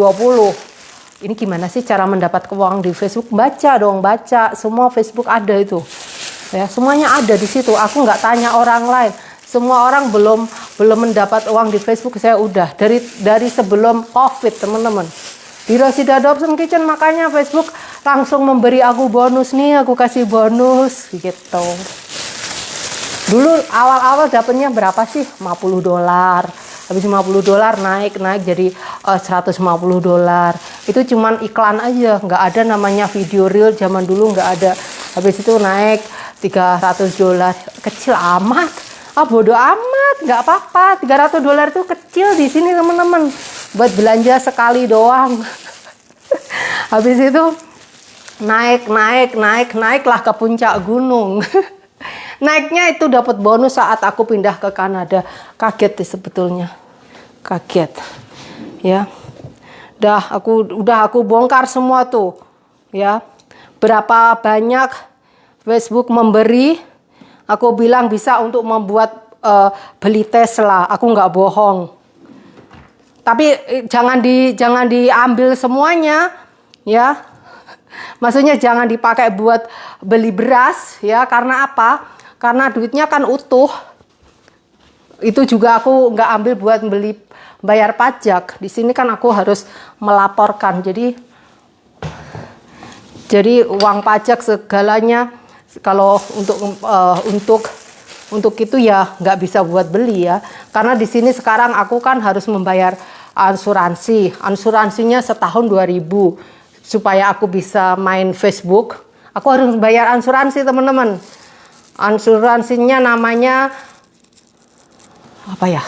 Ini gimana sih cara mendapat uang di Facebook? Baca dong, baca. Semua Facebook ada itu. Ya, semuanya ada di situ. Aku nggak tanya orang lain. Semua orang belum mendapat uang di Facebook. Saya udah dari sebelum COVID, teman-teman. Di Rosida Adoption Kitchen, makanya Facebook langsung memberi aku bonus nih, aku kasih bonus gitu. Dulu awal-awal dapatnya berapa sih? $50. Habis $50 naik jadi $150. Itu cuman iklan aja, nggak ada namanya video reel, zaman dulu nggak ada. Habis itu naik $300. Kecil amat. Bodoh amat, nggak apa-apa. $300 itu kecil di sini, teman-teman. Buat belanja sekali doang. Habis itu naiklah ke puncak gunung. Naiknya itu dapat bonus saat aku pindah ke Kanada. Kaget sih sebetulnya. Kaget. Ya. Udah aku bongkar semua tuh. Ya. Berapa banyak Facebook memberi, aku bilang bisa untuk membuat beli Tesla. Aku nggak bohong. Tapi jangan diambil semuanya, ya. Maksudnya jangan dipakai buat beli beras, ya. Karena apa? Karena duitnya kan utuh. Itu juga aku nggak ambil buat bayar pajak. Di sini kan aku harus melaporkan. Jadi uang pajak segalanya. Kalau untuk itu ya nggak bisa buat beli ya. Karena di sini sekarang aku kan harus membayar asuransi. Asuransinya setahun 2.000 supaya aku bisa main Facebook. Aku harus bayar asuransi, teman-teman. Asuransinya namanya apa ya?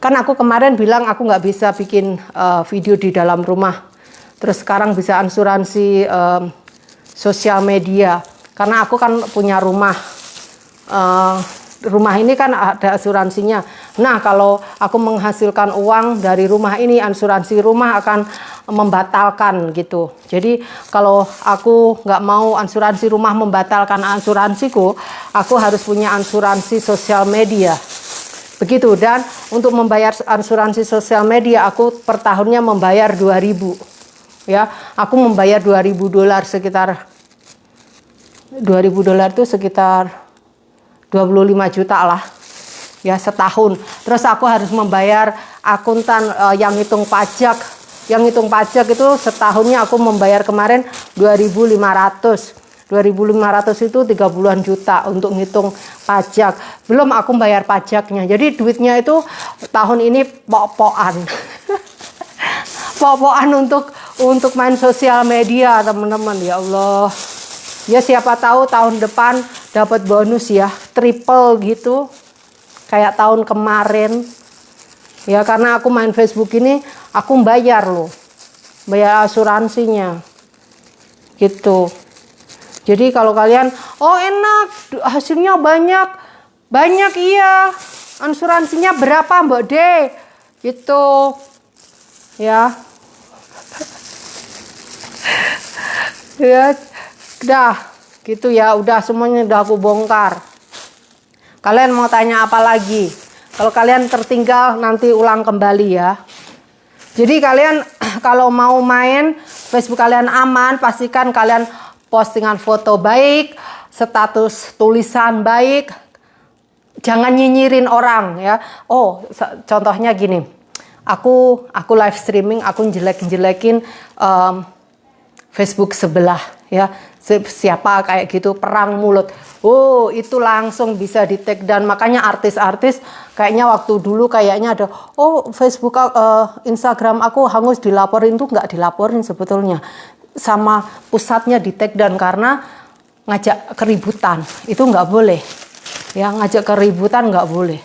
Kan aku kemarin bilang aku nggak bisa bikin video di dalam rumah. Terus sekarang bisa asuransi sosial media. Karena aku kan punya rumah. Rumah ini kan ada asuransinya. Nah, kalau aku menghasilkan uang dari rumah ini, asuransi rumah akan membatalkan gitu. Jadi kalau aku nggak mau asuransi rumah membatalkan asuransiku, aku harus punya asuransi sosial media. Begitu. Dan untuk membayar asuransi sosial media, aku per tahunnya membayar 2.000. Ya, aku membayar $2.000 sekitar $2.000 itu sekitar 25 juta lah ya setahun. Terus aku harus membayar akuntan yang hitung pajak. Yang hitung pajak itu setahunnya aku membayar kemarin 2.500. 2.500 itu 30-an juta untuk ngitung pajak. Belum aku bayar pajaknya. Jadi duitnya itu tahun ini pok-pokan. Pok-pokan untuk main sosial media, teman-teman. Ya Allah. Ya siapa tahu tahun depan dapat bonus ya, triple gitu. Kayak tahun kemarin. Ya karena aku main Facebook ini, aku bayar loh. Bayar asuransinya. Gitu. Jadi kalau kalian, oh enak, hasilnya banyak. Banyak iya. Asuransinya berapa Mbak D? Gitu. Ya. Ya. Udah, gitu ya, udah semuanya udah aku bongkar. Kalian mau tanya apa lagi? Kalau kalian tertinggal nanti ulang kembali ya. Jadi kalian kalau mau main Facebook kalian aman, pastikan kalian postingan foto baik, status tulisan baik. Jangan nyinyirin orang ya. Oh, contohnya gini. Aku live streaming, aku jelek-jelekin Facebook sebelah ya. Siapa kayak gitu perang mulut. Oh, itu langsung bisa di tag. Dan makanya artis-artis kayaknya waktu dulu kayaknya ada, oh Facebook Instagram aku hangus dilaporin, tuh nggak dilaporin sebetulnya. Sama pusatnya di tag. Dan karena ngajak keributan itu nggak boleh. Ya, ngajak keributan nggak boleh.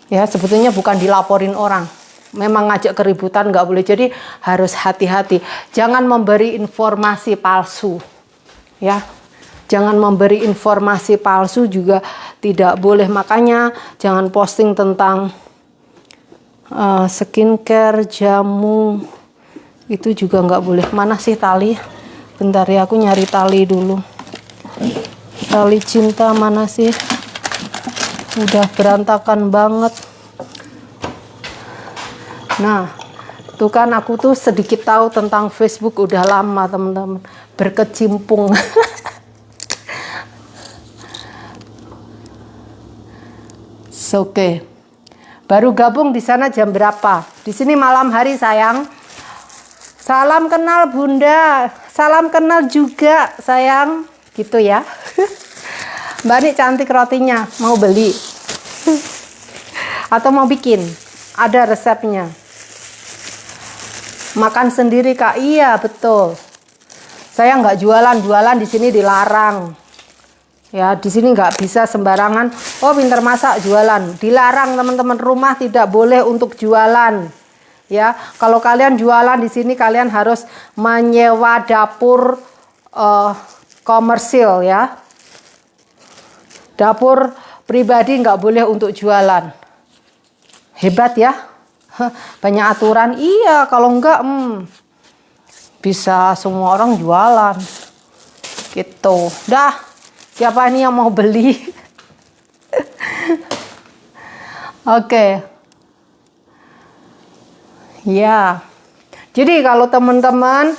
Ya, sebetulnya bukan dilaporin orang. Memang ngajak keributan nggak boleh. Jadi harus hati-hati. Jangan memberi informasi palsu. Ya, jangan memberi informasi palsu juga tidak boleh. Makanya jangan posting tentang skincare, jamu. Itu juga nggak boleh. Mana sih tali? Bentar ya, aku nyari tali dulu. Tali cinta mana sih? Udah berantakan banget. Nah, tuh kan aku tuh sedikit tahu tentang Facebook udah lama, teman-teman. Berkecimpung. Oke. Baru gabung di sana jam berapa? Di sini malam hari, sayang. Salam kenal Bunda. Salam kenal juga, sayang. Gitu ya. Mbak Nik cantik rotinya. Mau beli? Atau mau bikin? Ada resepnya. Makan sendiri Kak, iya betul. Saya nggak jualan di sini dilarang. Ya, di sini nggak bisa sembarangan. Oh, pinter masak jualan, dilarang teman-teman. Rumah tidak boleh untuk jualan. Ya, kalau kalian jualan di sini kalian harus menyewa dapur komersil ya. Dapur pribadi nggak boleh untuk jualan. Hebat ya. Banyak aturan. Iya, kalau enggak bisa semua orang jualan gitu. Dah, siapa ini yang mau beli? Oke. Ya, jadi kalau teman-teman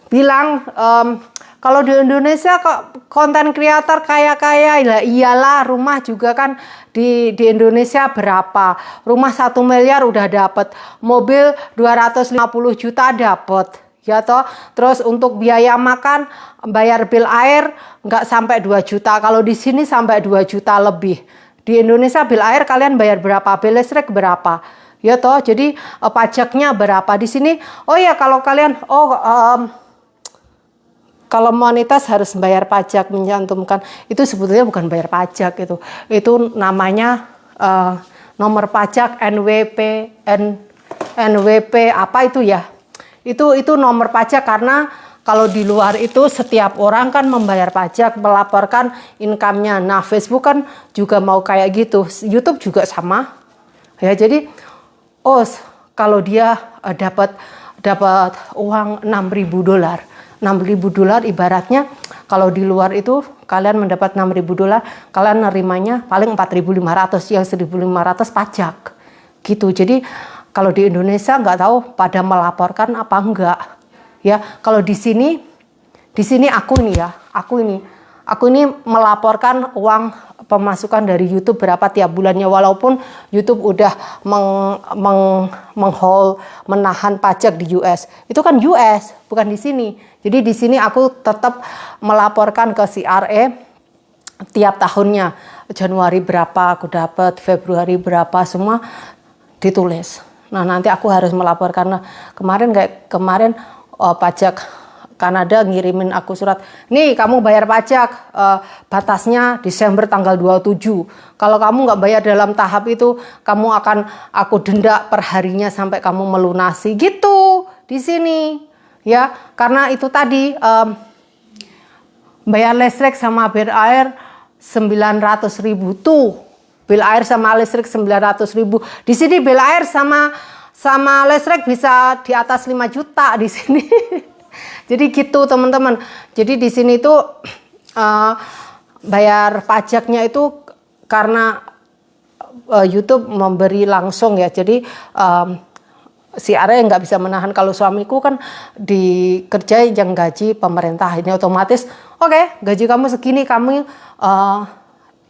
bilang kalau di Indonesia kok konten kreator kaya-kaya, iyalah, rumah juga kan di Indonesia berapa? Rumah 1 miliar udah dapat, mobil 250 juta dapat, ya toh. Terus untuk biaya makan, bayar bil air nggak sampai 2 juta. Kalau di sini sampai 2 juta lebih. Di Indonesia bil air kalian bayar berapa? Bil listrik berapa? Ya toh. Jadi pajaknya berapa? Di sini, oh ya kalau kalian kalau monetas harus bayar pajak, mencantumkan itu sebetulnya bukan bayar pajak, itu namanya nomor pajak NWP apa itu ya, Itu nomor pajak karena kalau di luar itu setiap orang kan membayar pajak, melaporkan income-nya. Nah, Facebook kan juga mau kayak gitu. YouTube juga sama. Ya, jadi kalau dia dapat uang $6.000. $6.000 ibaratnya kalau di luar itu kalian mendapat $6.000, kalian nerimanya paling 4.500, yang 1.500 pajak gitu. Jadi kalau di Indonesia nggak tahu pada melaporkan apa enggak ya. Kalau di sini aku ini melaporkan uang pemasukan dari YouTube berapa tiap bulannya, walaupun YouTube udah menahan pajak di US. Itu kan US, bukan di sini. Jadi di sini aku tetap melaporkan ke CRA tiap tahunnya. Januari berapa aku dapat, Februari berapa, semua ditulis. Nah, nanti aku harus melaporkan. Nah, kemarin pajak Kanada ngirimin aku surat, nih kamu bayar pajak, batasnya Desember tanggal 27. Kalau kamu nggak bayar dalam tahap itu, aku denda per harinya sampai kamu melunasi gitu di sini. Ya, karena itu tadi bayar listrik sama bill air 900.000 tuh. Bill air sama listrik 900.000. Di sini bill air sama listrik bisa di atas 5 juta di sini. Jadi gitu teman-teman. Jadi di sini tuh bayar pajaknya itu karena YouTube memberi langsung ya. Jadi si Arya nggak bisa menahan. Kalau suamiku kan dikerjain yang gaji pemerintah, ini otomatis oke, gaji kamu segini,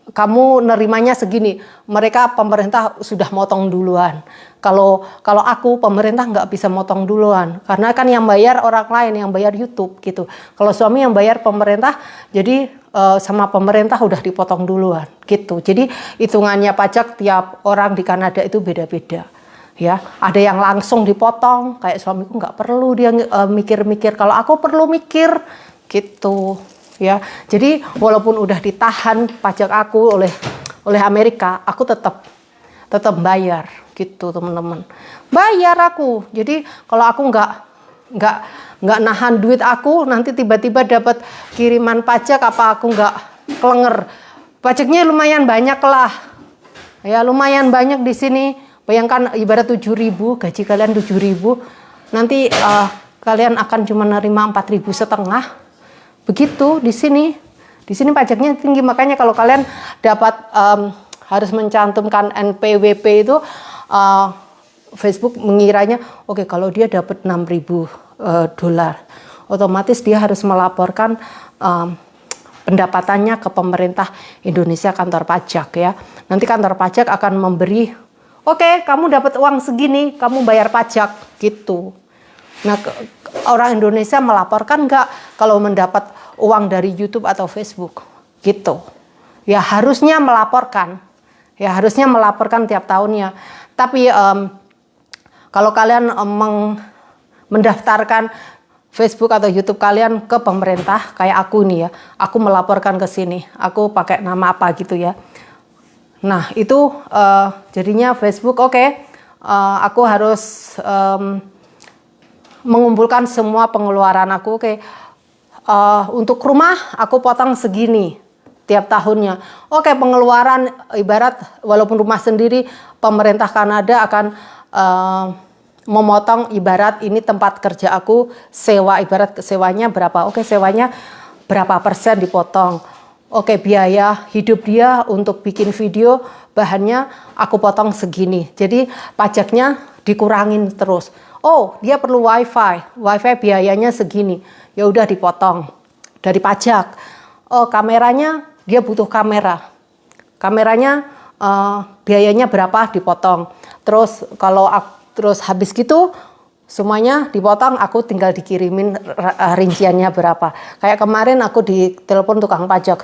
kamu nerimanya segini. Mereka pemerintah sudah motong duluan. Kalau aku pemerintah nggak bisa motong duluan, karena kan yang bayar orang lain, yang bayar YouTube gitu. Kalau suami yang bayar pemerintah, jadi sama pemerintah udah dipotong duluan gitu. Jadi hitungannya pajak tiap orang di Kanada itu beda-beda. Ya, ada yang langsung dipotong, kayak suamiku nggak perlu dia mikir-mikir. Kalau aku perlu mikir gitu. Ya, jadi walaupun udah ditahan pajak aku oleh Amerika, aku tetap bayar gitu teman-teman. Bayar aku. Jadi kalau aku nggak nahan duit aku, nanti tiba-tiba dapat kiriman pajak, apa aku nggak kelenger. Pajaknya lumayan banyak lah. Ya, lumayan banyak di sini. Bayangkan ibarat 7.000, gaji kalian 7.000, nanti kalian akan cuma nerima 4.500. Begitu di sini. Di sini pajaknya tinggi, makanya kalau kalian dapat harus mencantumkan NPWP itu, Facebook mengiranya oke, kalau dia dapat $6.000, otomatis dia harus melaporkan pendapatannya ke pemerintah Indonesia, kantor pajak ya. Nanti kantor pajak akan memberi, oke, kamu dapat uang segini, kamu bayar pajak gitu. Nah, orang Indonesia melaporkan nggak kalau mendapat uang dari YouTube atau Facebook gitu. Ya harusnya melaporkan. Ya harusnya melaporkan tiap tahunnya. Tapi kalau kalian mendaftarkan Facebook atau YouTube kalian ke pemerintah, kayak aku nih ya, aku melaporkan ke sini, aku pakai nama apa gitu ya. Nah itu jadinya Facebook aku harus mengumpulkan semua pengeluaran aku. Untuk rumah aku potong segini tiap tahunnya. Pengeluaran ibarat walaupun rumah sendiri, pemerintah Kanada akan memotong ibarat ini tempat kerja aku, sewa, ibarat sewanya berapa. Sewanya berapa persen dipotong. Biaya hidup dia untuk bikin video, bahannya aku potong segini. Jadi pajaknya dikurangin terus. Dia perlu wifi biayanya segini. Ya udah dipotong dari pajak. Kameranya dia butuh kamera. Kameranya biayanya berapa dipotong. Terus terus habis gitu semuanya dipotong, aku tinggal dikirimin rinciannya berapa. Kayak kemarin aku ditelepon tukang pajak.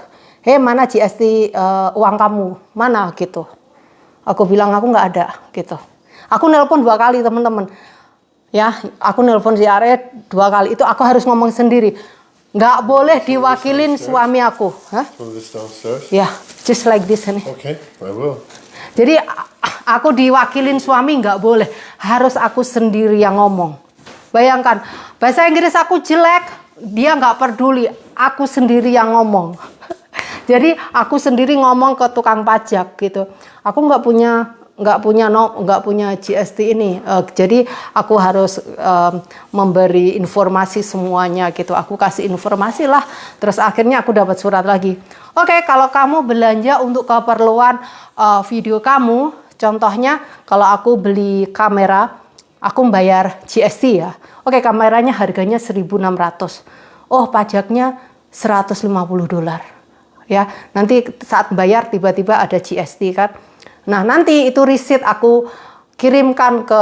Mana GST uang kamu? Mana gitu. Aku bilang aku nggak ada gitu. Aku nelpon 2 kali teman-teman. Ya, aku nelpon si Arya 2 kali. Itu aku harus ngomong sendiri. Nggak boleh diwakilin suami aku. Ya, just like this ini. Okay, I will. Jadi aku diwakilin suami nggak boleh. Harus aku sendiri yang ngomong. Bayangkan, bahasa Inggris aku jelek, dia nggak peduli, aku sendiri yang ngomong. Jadi aku sendiri ngomong ke tukang pajak gitu. Aku nggak punya GST ini. Jadi aku harus memberi informasi semuanya gitu. Aku kasih informasi lah. Terus akhirnya aku dapat surat lagi. Oke, kalau kamu belanja untuk keperluan video kamu, contohnya kalau aku beli kamera, aku bayar GST ya. Oke, kameranya harganya 1.600. Oh, pajaknya $150. Ya, nanti saat bayar tiba-tiba ada GST kan. Nah, nanti itu receipt aku kirimkan ke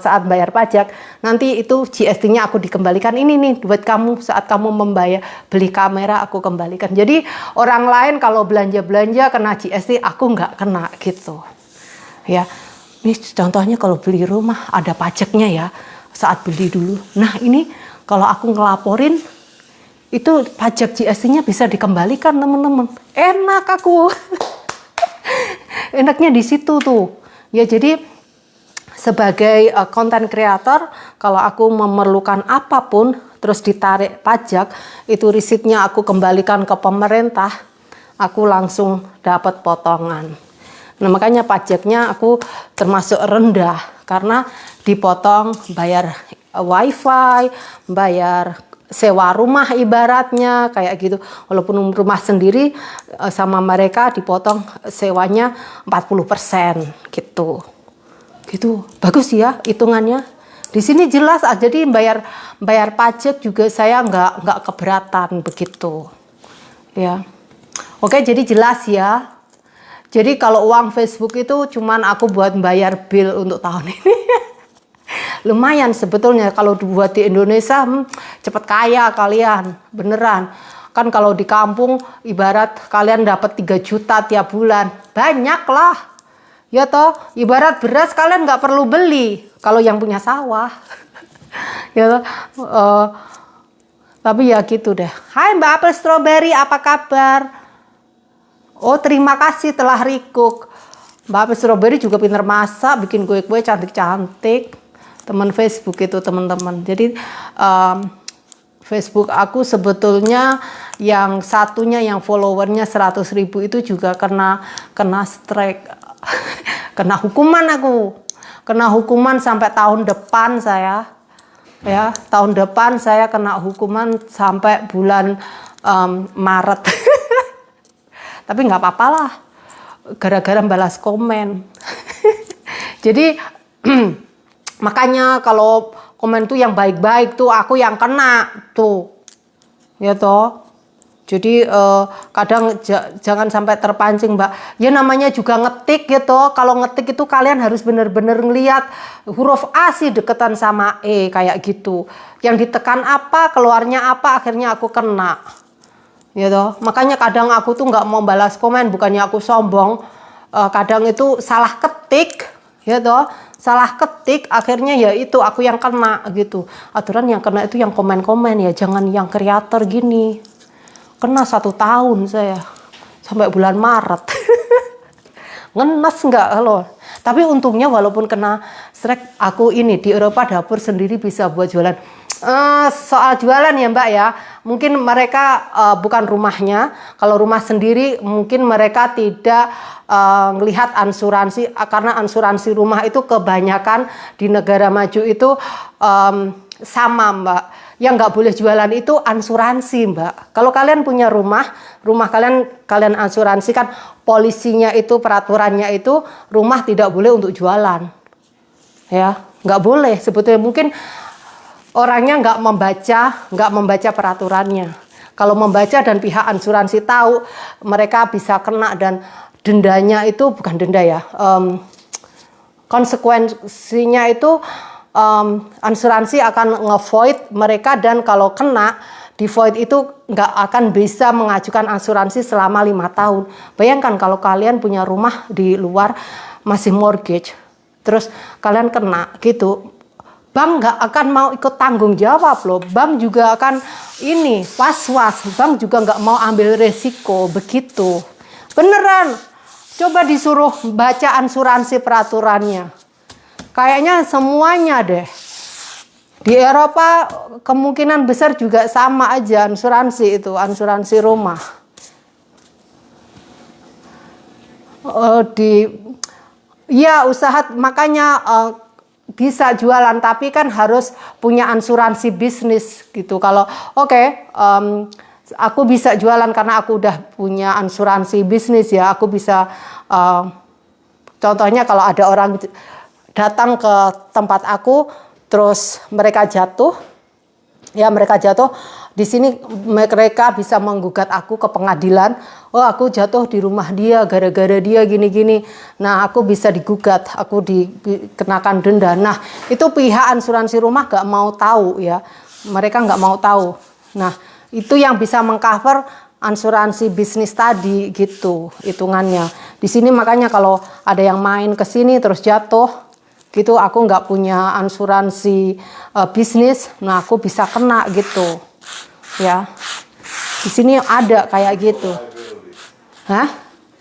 saat bayar pajak. Nanti itu GST-nya aku dikembalikan. Ini nih buat kamu saat kamu membayar beli kamera aku kembalikan. Jadi orang lain kalau belanja-belanja kena GST, aku nggak kena gitu. Ya, ini contohnya kalau beli rumah ada pajaknya ya saat beli dulu. Nah, ini kalau aku ngelaporin itu pajak GST-nya bisa dikembalikan teman-teman. Enak aku. Enaknya di situ tuh. Ya jadi sebagai content creator, kalau aku memerlukan apapun terus ditarik pajak, itu risitnya aku kembalikan ke pemerintah, aku langsung dapat potongan. Nah, makanya pajaknya aku termasuk rendah karena dipotong bayar wifi, bayar sewa rumah ibaratnya kayak gitu. Walaupun rumah sendiri sama mereka dipotong sewanya 40% gitu. Gitu. Bagus ya hitungannya. Di sini jelas, jadi bayar pajak juga saya nggak keberatan begitu. Ya. Oke, jadi jelas ya. Jadi kalau uang Facebook itu cuman aku buat bayar bill untuk tahun ini. Lumayan sebetulnya kalau dibuat di Indonesia cepat kaya kalian, beneran. Kan kalau di kampung ibarat kalian dapat 3 juta tiap bulan, banyak lah. Ya toh, ibarat beras kalian nggak perlu beli kalau yang punya sawah. Ya toh, tapi ya gitu deh. Hai Mbak Apel Strawberry, apa kabar? Oh, terima kasih telah recook. Mbak Apel Strawberry juga pinter masak, bikin kue-kue cantik-cantik. Teman Facebook itu teman-teman. Jadi Facebook aku sebetulnya yang satunya yang followernya 100.000 itu juga kena strike. Kena hukuman aku. Kena hukuman sampai tahun depan saya. Ya, tahun depan saya kena hukuman sampai bulan Maret. Tapi nggak apa-apa lah. Gara-gara balas komen. Jadi makanya kalau komen tuh yang baik-baik tuh aku yang kena tuh. Ya toh. Jadi kadang jangan sampai terpancing, Mbak. Ya namanya juga ngetik gitu. Kalau ngetik itu kalian harus bener-bener ngeliat huruf A sih deketan sama E kayak gitu. Yang ditekan apa, keluarnya apa, akhirnya aku kena. Ya toh. Makanya kadang aku tuh nggak mau balas komen, bukannya aku sombong. Kadang itu salah ketik, ya toh. Salah ketik, akhirnya ya itu aku yang kena gitu. Aturan yang kena itu yang komen-komen ya, jangan yang kreator gini. Kena 1 tahun saya sampai bulan Maret. Ngenes nggak loh. Tapi untungnya walaupun kena strike, aku ini di Eropa dapur sendiri bisa buat jualan. Soal jualan ya Mbak ya, mungkin mereka bukan rumahnya. Kalau rumah sendiri mungkin mereka tidak melihat asuransi, karena asuransi rumah itu kebanyakan di negara maju itu sama Mbak. Yang nggak boleh jualan itu asuransi Mbak. Kalau kalian punya rumah kalian asuransi kan, polisinya itu peraturannya itu rumah tidak boleh untuk jualan. Ya, nggak boleh sebetulnya. Mungkin orangnya nggak membaca peraturannya. Kalau membaca dan pihak asuransi tahu, mereka bisa kena, dan dendanya itu bukan denda ya. Konsekuensinya itu asuransi akan nge-void mereka, dan kalau kena di void itu nggak akan bisa mengajukan asuransi selama 5 tahun. Bayangkan kalau kalian punya rumah di luar masih mortgage, terus kalian kena gitu, bank nggak akan mau ikut tanggung jawab loh. Bank juga akan ini was-was, bank juga nggak mau ambil resiko begitu. Beneran, coba disuruh baca asuransi peraturannya. Kayaknya semuanya deh. Di Eropa kemungkinan besar juga sama aja asuransi itu, asuransi rumah. Usaha makanya bisa jualan, tapi kan harus punya asuransi bisnis gitu. Kalau aku bisa jualan karena aku udah punya asuransi bisnis ya, aku bisa contohnya kalau ada orang datang ke tempat aku terus mereka jatuh, di sini mereka bisa menggugat aku ke pengadilan. Oh, aku jatuh di rumah dia gara-gara dia gini-gini. Nah, aku bisa digugat, aku dikenakan denda. Nah, itu pihak asuransi rumah nggak mau tahu ya. Mereka nggak mau tahu. Nah, itu yang bisa mengcover asuransi bisnis tadi gitu hitungannya. Di sini makanya kalau ada yang main ke sini terus jatuh gitu, aku nggak punya asuransi bisnis, nah aku bisa kena gitu ya. Di sini ada kayak gitu. Hah?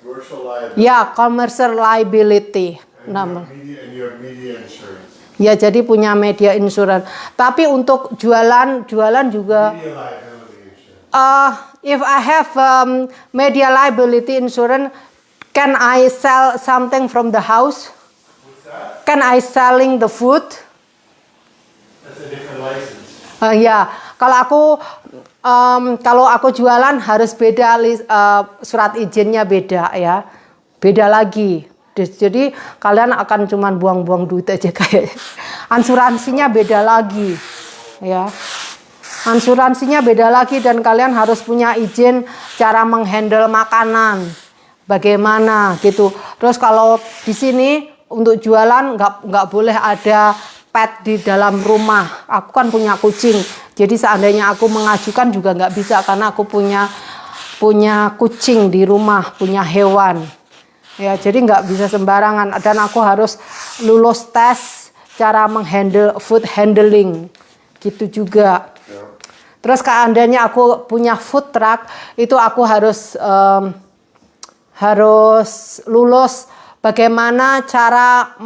Commercial liability. Ya, commercial liability. And your media insurance. Ya, jadi punya media insurance. Tapi untuk jualan juga. Media liability insurance. If I have media liability insurance, can I sell something from the house? Can I selling the food? That's a different license. Ya, kalau aku jualan harus beda, surat izinnya beda ya, beda lagi. Jadi kalian akan cuman buang-buang duit aja kayak. Asuransinya beda lagi, ya. Asuransinya beda lagi dan kalian harus punya izin cara menghandle makanan, bagaimana gitu. Terus kalau di sini untuk jualan nggak boleh ada pet di dalam rumah. Aku kan punya kucing, jadi seandainya aku mengajukan juga nggak bisa karena aku punya kucing di rumah, punya hewan. Ya, jadi nggak bisa sembarangan dan aku harus lulus tes cara menghandle food handling gitu juga. Terus seandainya aku punya food truck, itu aku harus lulus bagaimana cara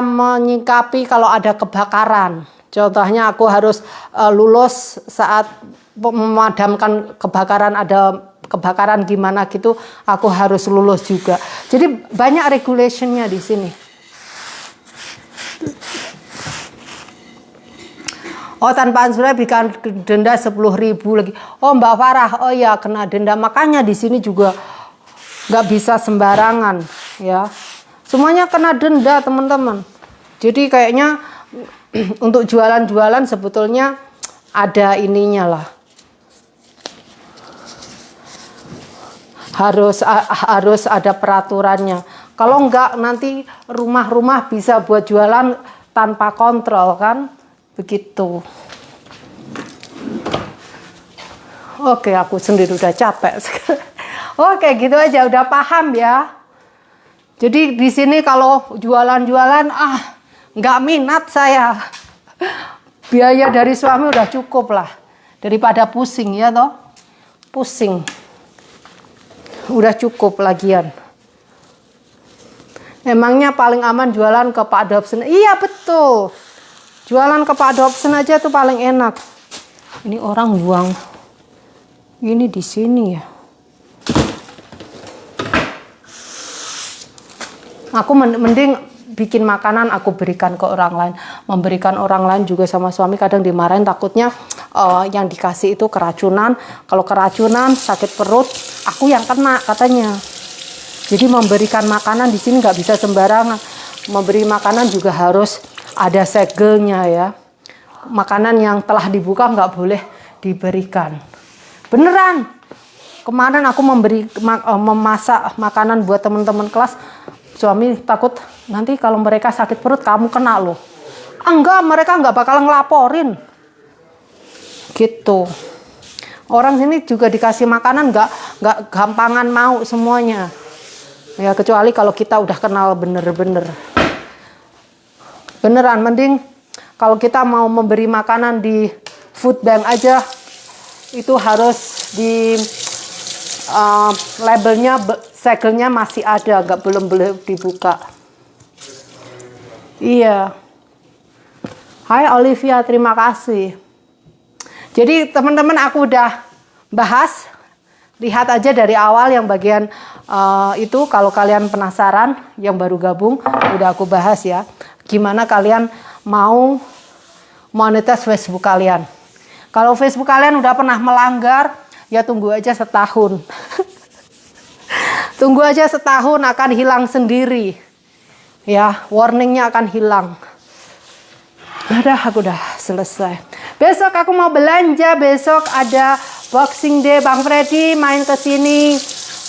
menyikapi kalau ada kebakaran. Contohnya aku harus lulus saat memadamkan kebakaran, ada kebakaran gimana gitu, aku harus lulus juga. Jadi banyak regulationnya di sini. Oh, tanpa asuransi berikan denda 10.000 lagi. Oh, Mbak Farah, oh ya kena denda. Makanya di sini juga nggak bisa sembarangan ya. Semuanya kena denda teman-teman. Jadi kayaknya untuk jualan-jualan sebetulnya ada ininya lah. Harus ada peraturannya. Kalau enggak nanti rumah-rumah bisa buat jualan tanpa kontrol kan. Begitu. Oke, aku sendiri udah capek. Oke, gitu aja udah paham ya. Jadi di sini kalau jualan-jualan nggak minat saya. Biaya dari suami udah cukup lah. Daripada pusing ya toh. Pusing. Udah cukup lagian. Emangnya paling aman jualan ke Pak Dobson? Iya betul. Jualan ke Pak Dobson aja tuh paling enak. Ini orang buang ini di sini ya. Aku mending bikin makanan aku berikan ke orang lain. Memberikan orang lain juga sama suami kadang dimarahin, takutnya yang dikasih itu keracunan. Kalau keracunan sakit perut, aku yang kena katanya. Jadi memberikan makanan di sini nggak bisa sembarangan. Memberi makanan juga harus ada segelnya ya. Makanan yang telah dibuka nggak boleh diberikan. Beneran. Kemarin aku memasak makanan buat teman-teman kelas. Suami takut nanti kalau mereka sakit perut kamu kena loh. Enggak, mereka nggak bakal ngelaporin. Gitu. Orang sini juga dikasih makanan nggak gampangan mau semuanya. Ya kecuali kalau kita udah kenal bener-bener. Beneran, mending kalau kita mau memberi makanan di food bank aja itu harus di labelnya, segelnya masih ada, belum boleh dibuka. Iya. Hai Olivia, terima kasih. Jadi teman-teman aku udah bahas, lihat aja dari awal yang bagian itu kalau kalian penasaran yang baru gabung udah aku bahas ya. Gimana kalian mau monetize Facebook kalian. Kalau Facebook kalian udah pernah melanggar, ya tunggu aja setahun. Tunggu aja setahun akan hilang sendiri. Ya, warningnya akan hilang. Aku udah selesai. Besok aku mau belanja. Besok ada Boxing Day. Bang Freddy main ke sini.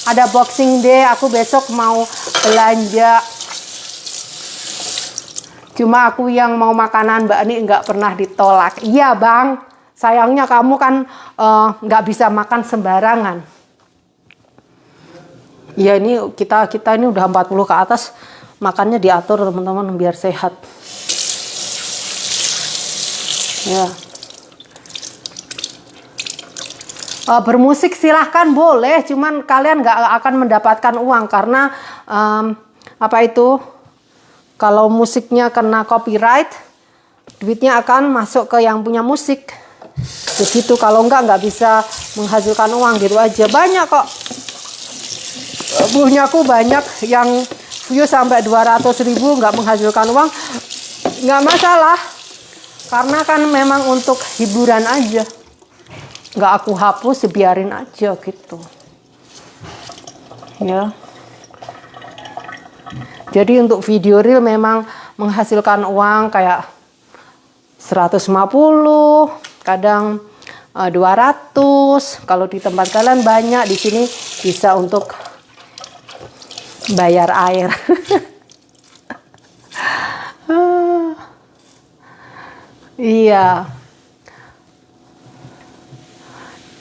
Ada Boxing Day. Aku besok mau belanja. Cuma aku yang mau makanan Mbak Ani nggak pernah ditolak. Iya Bang. Sayangnya kamu kan nggak bisa makan sembarangan. Ya ini kita ini udah 40 ke atas. Makannya diatur teman-teman biar sehat. Ya. Bermusik silahkan boleh, cuman kalian nggak akan mendapatkan uang karena apa itu? Kalau musiknya kena copyright, duitnya akan masuk ke yang punya musik. Begitu, kalau nggak bisa menghasilkan uang gitu aja. Banyak kok. Punyaku banyak yang view sampai 200.000 nggak menghasilkan uang, nggak masalah. Karena kan memang untuk hiburan aja. Nggak aku hapus, biarin aja gitu. Ya. Jadi untuk video reel memang menghasilkan uang kayak 150, kadang 200. Kalau di tempat kalian banyak, di sini bisa untuk bayar air. Iya.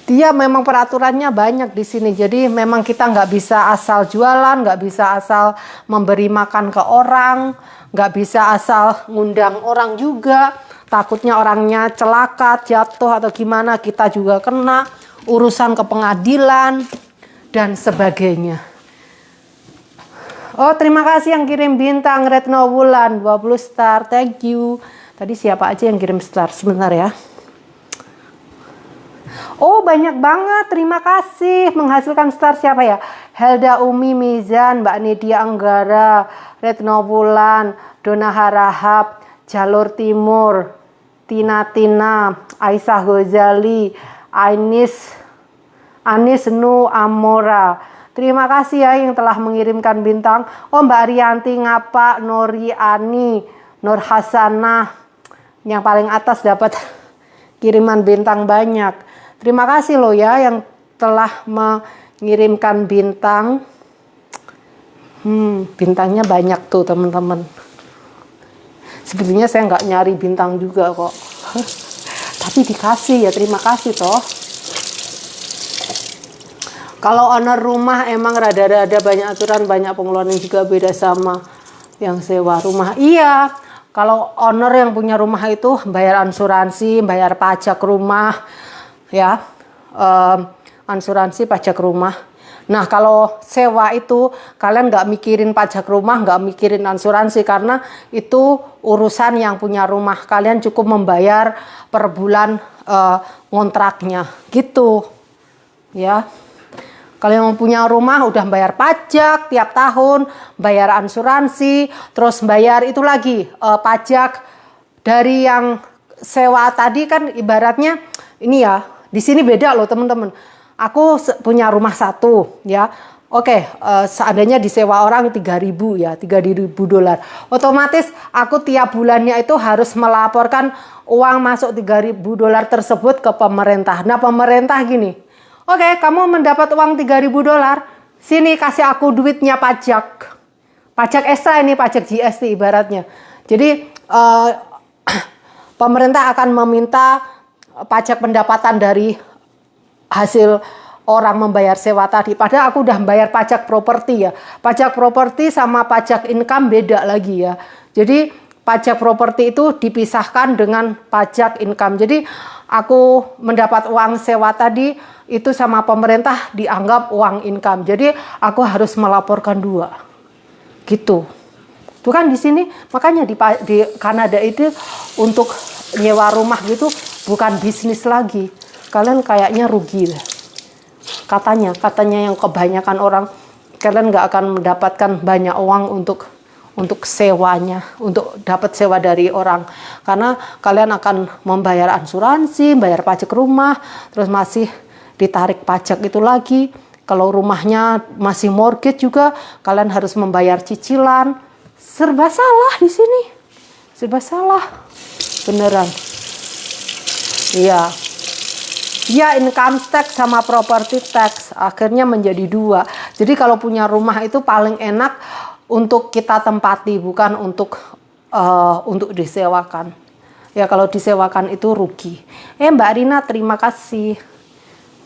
Dia memang peraturannya banyak di sini. Jadi memang kita nggak bisa asal jualan, nggak bisa asal memberi makan ke orang, nggak bisa asal ngundang orang juga. Takutnya orangnya celaka, jatuh atau gimana, kita juga kena urusan ke pengadilan dan sebagainya. Oh, terima kasih yang kirim bintang Retno Wulan 20 star. Thank you. Tadi siapa aja yang kirim star? Sebentar ya. Oh, banyak banget. Terima kasih. Menghasilkan star siapa ya? Helda Umi Mizan, Mbak Nidia Anggara, Retno Wulan, Dona Harahap, Jalur Timur, Tina, Aisyah Gozali, Anis Nu Amora. Terima kasih ya yang telah mengirimkan bintang. Oh, Mbak Arianti Ngapa, Nori Ani, Nur Hasanah. Yang paling atas dapat kiriman bintang banyak. Terima kasih loh ya yang telah mengirimkan bintang. Bintangnya banyak tuh teman-teman. Sebetulnya saya nggak nyari bintang juga kok. Tapi dikasih ya, terima kasih toh. Kalau owner rumah emang rada-rada banyak aturan, banyak pengeluaran juga beda sama yang sewa rumah. Iya. Kalau owner yang punya rumah itu bayar asuransi, bayar pajak rumah, ya, asuransi pajak rumah. Nah kalau sewa itu kalian nggak mikirin pajak rumah, nggak mikirin asuransi karena itu urusan yang punya rumah. Kalian cukup membayar per bulan kontraknya, gitu, ya. Kalau yang punya rumah udah bayar pajak tiap tahun, bayar asuransi, terus bayar itu lagi pajak dari yang sewa tadi kan ibaratnya ini ya. Di sini beda loh teman-teman. Aku punya rumah satu ya. Oke, seandainya disewa orang 3.000 ya, $3.000. Otomatis aku tiap bulannya itu harus melaporkan uang masuk $3.000 tersebut ke pemerintah. Nah, pemerintah gini. Oke, kamu mendapat uang $3.000. Sini kasih aku duitnya pajak. Pajak ekstra ini, pajak GST ibaratnya. Jadi pemerintah akan meminta pajak pendapatan dari hasil orang membayar sewa tadi. Padahal aku udah bayar pajak properti ya. Pajak properti sama pajak income beda lagi ya. Jadi pajak properti itu dipisahkan dengan pajak income. Jadi aku mendapat uang sewa tadi itu sama pemerintah dianggap uang income. Jadi aku harus melaporkan dua. Gitu. Bukan di sini, makanya di Kanada itu untuk nyewa rumah gitu bukan bisnis lagi. Kalian kayaknya rugi deh. Katanya yang kebanyakan orang, kalian nggak akan mendapatkan banyak uang untuk sewanya, untuk dapat sewa dari orang. Karena kalian akan membayar asuransi, bayar pajak rumah, terus masih ditarik pajak itu lagi. Kalau rumahnya masih mortgage juga, kalian harus membayar cicilan. Serba salah di sini. Serba salah. Beneran. Iya. Ya, income tax sama property tax akhirnya menjadi dua. Jadi kalau punya rumah itu paling enak untuk kita tempati, bukan untuk disewakan. Ya, kalau disewakan itu rugi. Mbak Rina, terima kasih.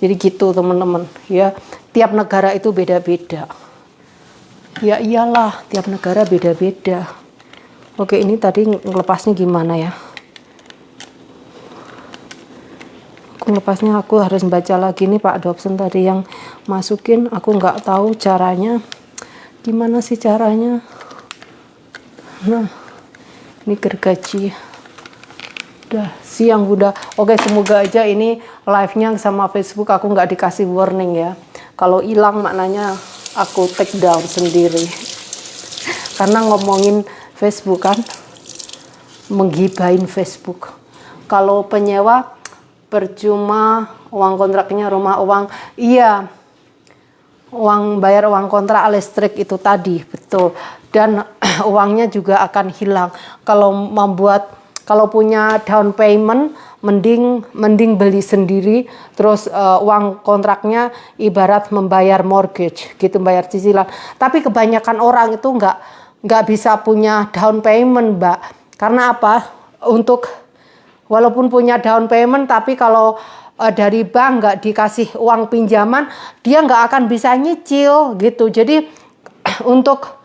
Jadi gitu teman-teman. Ya, tiap negara itu beda-beda. Ya iyalah, tiap negara beda-beda. Oke, ini tadi ngelepasnya gimana ya? Lepasnya aku harus baca lagi nih Pak Dobson tadi yang masukin, aku nggak tahu caranya gimana sih caranya. Nah, ini gergaji udah siang udah. Oke, semoga aja ini live-nya sama Facebook aku nggak dikasih warning ya. Kalau hilang maknanya aku take down sendiri karena ngomongin Facebook kan, menggibahin Facebook. Kalau penyewa percuma, uang kontraknya rumah, uang iya, bayar uang kontrak listrik itu tadi, betul. Dan uangnya juga akan hilang. Kalau punya down payment, mending beli sendiri, terus uang kontraknya ibarat membayar mortgage gitu, bayar cicilan. Tapi kebanyakan orang itu nggak bisa punya down payment, Mbak. Karena apa? Walaupun punya down payment, tapi kalau dari bank nggak dikasih uang pinjaman, dia nggak akan bisa nyicil gitu. Jadi untuk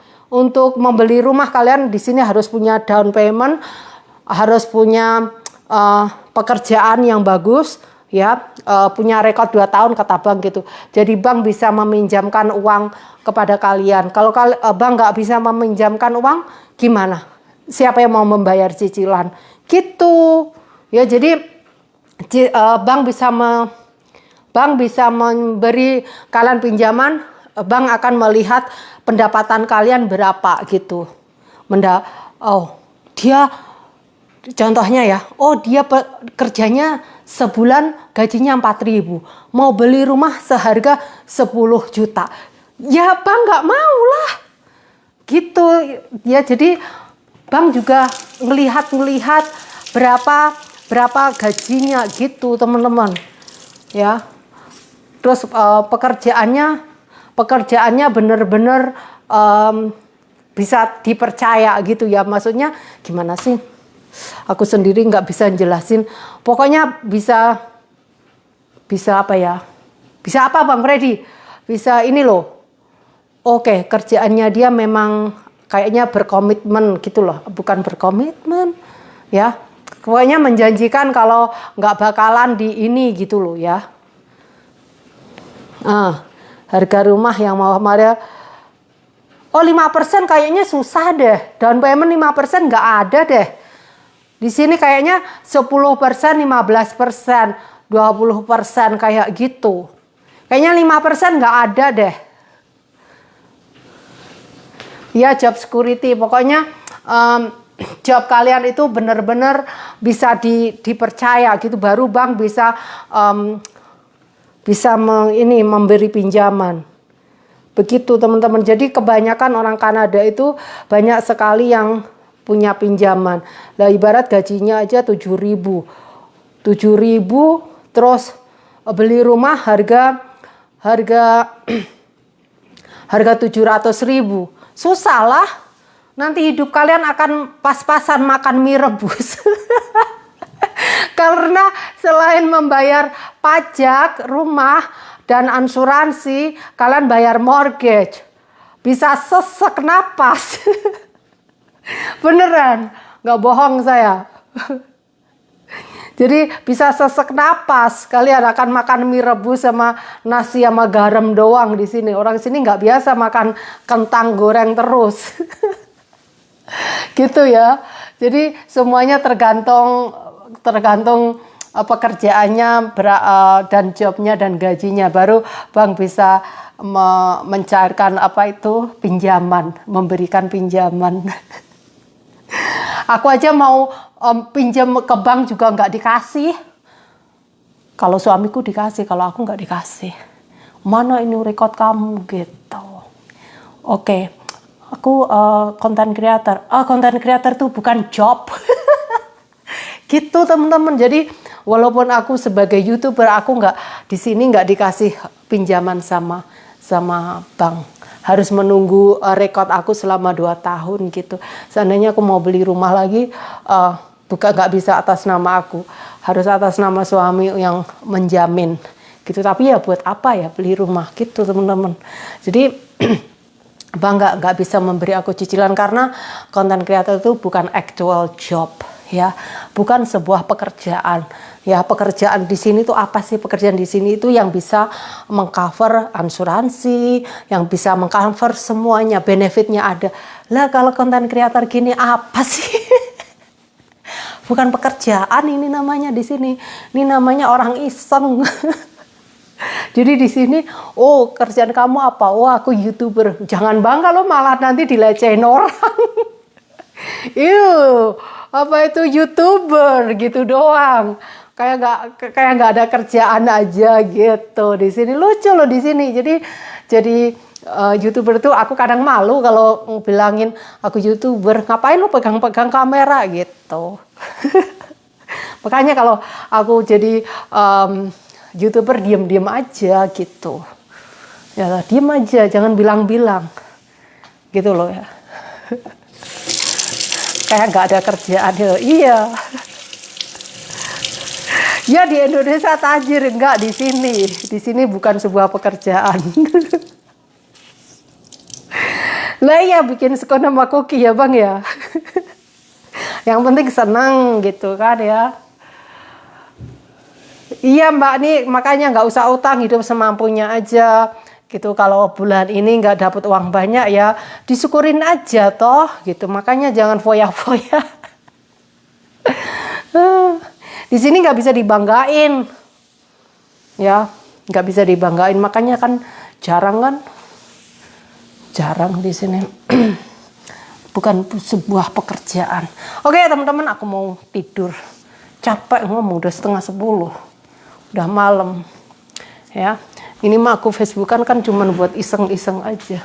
membeli rumah kalian di sini harus punya down payment, harus punya pekerjaan yang bagus, ya, punya rekod 2 tahun kata bank gitu. Jadi bank bisa meminjamkan uang kepada kalian. Kalau bank nggak bisa meminjamkan uang, gimana? Siapa yang mau membayar cicilan? Gitu. Ya, jadi bank bisa memberi kalian pinjaman, bank akan melihat pendapatan kalian berapa gitu. Dia contohnya ya, dia kerjanya sebulan gajinya 4.000, mau beli rumah seharga 10 juta. Ya bank nggak mau lah. Gitu ya, jadi bank juga ngelihat berapa gajinya gitu teman-teman ya. Terus pekerjaannya bener-bener bisa dipercaya gitu ya. Maksudnya gimana sih, aku sendiri nggak bisa jelasin. Pokoknya bisa apa ya, bisa apa Bang Freddy, bisa ini loh. Oke, kerjaannya dia memang kayaknya berkomitmen gitu loh, bukan berkomitmen ya. Pokoknya menjanjikan kalau nggak bakalan di ini gitu loh ya. Harga rumah yang mau kemarin, 5% kayaknya susah deh. Down payment 5% nggak ada deh. Di sini kayaknya 10%, 15%, 20% kayak gitu. Kayaknya 5% nggak ada deh. Ya, job security. Pokoknya job kalian itu benar-benar bisa dipercaya gitu, baru bank bisa memberi pinjaman. Begitu teman-teman. Jadi kebanyakan orang Kanada itu banyak sekali yang punya pinjaman. Lah ibarat gajinya aja 7.000, terus beli rumah harga 700.000. Susah lah. Nanti hidup kalian akan pas-pasan makan mie rebus. Karena selain membayar pajak rumah dan asuransi, kalian bayar mortgage. Bisa sesek napas. Beneran, nggak bohong saya. Jadi bisa sesek napas. Kalian akan makan mie rebus sama nasi sama garam doang di sini. Orang sini nggak biasa makan kentang goreng terus. Gitu ya. Jadi semuanya tergantung pekerjaannya dan jobnya dan gajinya, baru bank bisa mencairkan pinjaman, memberikan pinjaman. Aku aja mau pinjam ke bank juga nggak dikasih. Kalau suamiku dikasih, kalau aku nggak dikasih. Mana ini record kamu gitu. Oke, aku content creator. Content creator tuh bukan job. Gitu teman-teman. Jadi walaupun aku sebagai YouTuber, aku di sini nggak dikasih pinjaman sama bank. Harus menunggu rekod aku selama 2 tahun gitu. Seandainya aku mau beli rumah lagi, nggak bisa atas nama aku. Harus atas nama suami yang menjamin gitu. Tapi ya buat apa ya beli rumah gitu teman-teman. Jadi bank nggak bisa memberi aku cicilan karena content creator itu bukan actual job ya, bukan sebuah pekerjaan. Ya, pekerjaan di sini tuh apa sih? Pekerjaan di sini itu yang bisa mengcover asuransi, yang bisa mengcover semuanya, benefitnya ada. Lah kalau content creator gini apa sih? Bukan pekerjaan ini namanya di sini. Ini namanya orang iseng. Jadi di sini, kerjaan kamu apa? Aku YouTuber. Jangan bangga lo, malah nanti dilecehin orang. Apa itu YouTuber gitu doang. Kayak nggak ada kerjaan aja gitu di sini. Lucu loh di sini. Jadi YouTuber tuh aku kadang malu kalau bilangin aku YouTuber. Ngapain lo pegang-pegang kamera gitu. Makanya kalau aku jadi YouTuber diem-diem aja gitu. Ya diem aja, jangan bilang-bilang. Gitu loh ya. Kayak nggak ada kerjaan. Iya. Ya di Indonesia tajir, enggak di sini. Di sini bukan sebuah pekerjaan. Lah ya bikin scone sama cookie ya bang ya. Yang penting senang gitu kan ya. Iya mbak, nih makanya nggak usah utang, hidup semampunya aja. Gitu, kalau bulan ini nggak dapat uang banyak ya disyukurin aja toh gitu. Makanya jangan foya-foya. Di sini nggak bisa dibanggain, ya nggak bisa dibanggain. Makanya kan jarang di sini. Bukan sebuah pekerjaan. Oke teman-teman, aku mau tidur. Capek ngomong, udah 9:30, udah malam. Ya, ini mah aku Facebookan kan cuman buat iseng-iseng aja.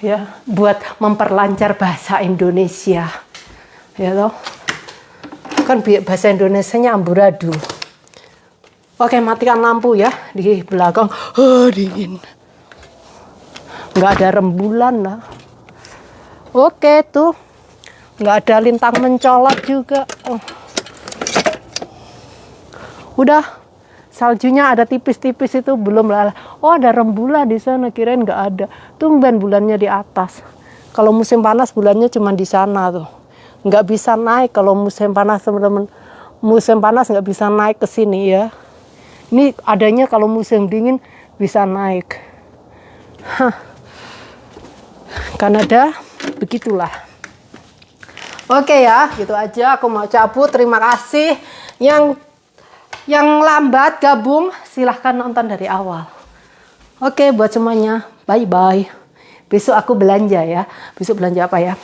Ya, buat memperlancar bahasa Indonesia. Ya toh. Kan bahasa Indonesianya amburadul. Oke, matikan lampu ya di belakang. Dingin. Nggak ada rembulan lah. Oke tuh, nggak ada lintang mencolok juga. Udah, saljunya ada tipis-tipis itu belum lah. Ada rembulan di sana, kirain nggak ada. Tumben bulannya di atas. Kalau musim panas bulannya cuma di sana tuh. Nggak bisa naik kalau musim panas teman-teman. Musim panas nggak bisa naik ke sini ya. Ini adanya kalau musim dingin bisa naik. Kanada begitulah. Oke ya, gitu aja aku mau cabut. Terima kasih yang lambat gabung, silahkan nonton dari awal. Oke, buat semuanya, bye bye. Besok aku belanja ya. Besok belanja apa ya?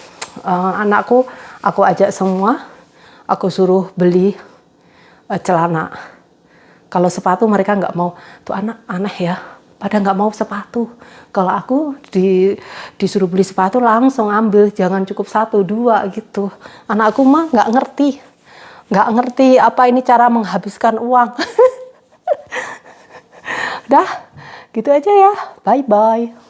Anakku aku ajak semua, aku suruh beli celana. Kalau sepatu mereka nggak mau. Tuh anak aneh ya, pada nggak mau sepatu. Kalau aku disuruh beli sepatu langsung ambil, jangan cukup 1, 2 gitu. Anakku mah nggak ngerti apa ini cara menghabiskan uang. Dah, gitu aja ya. Bye bye.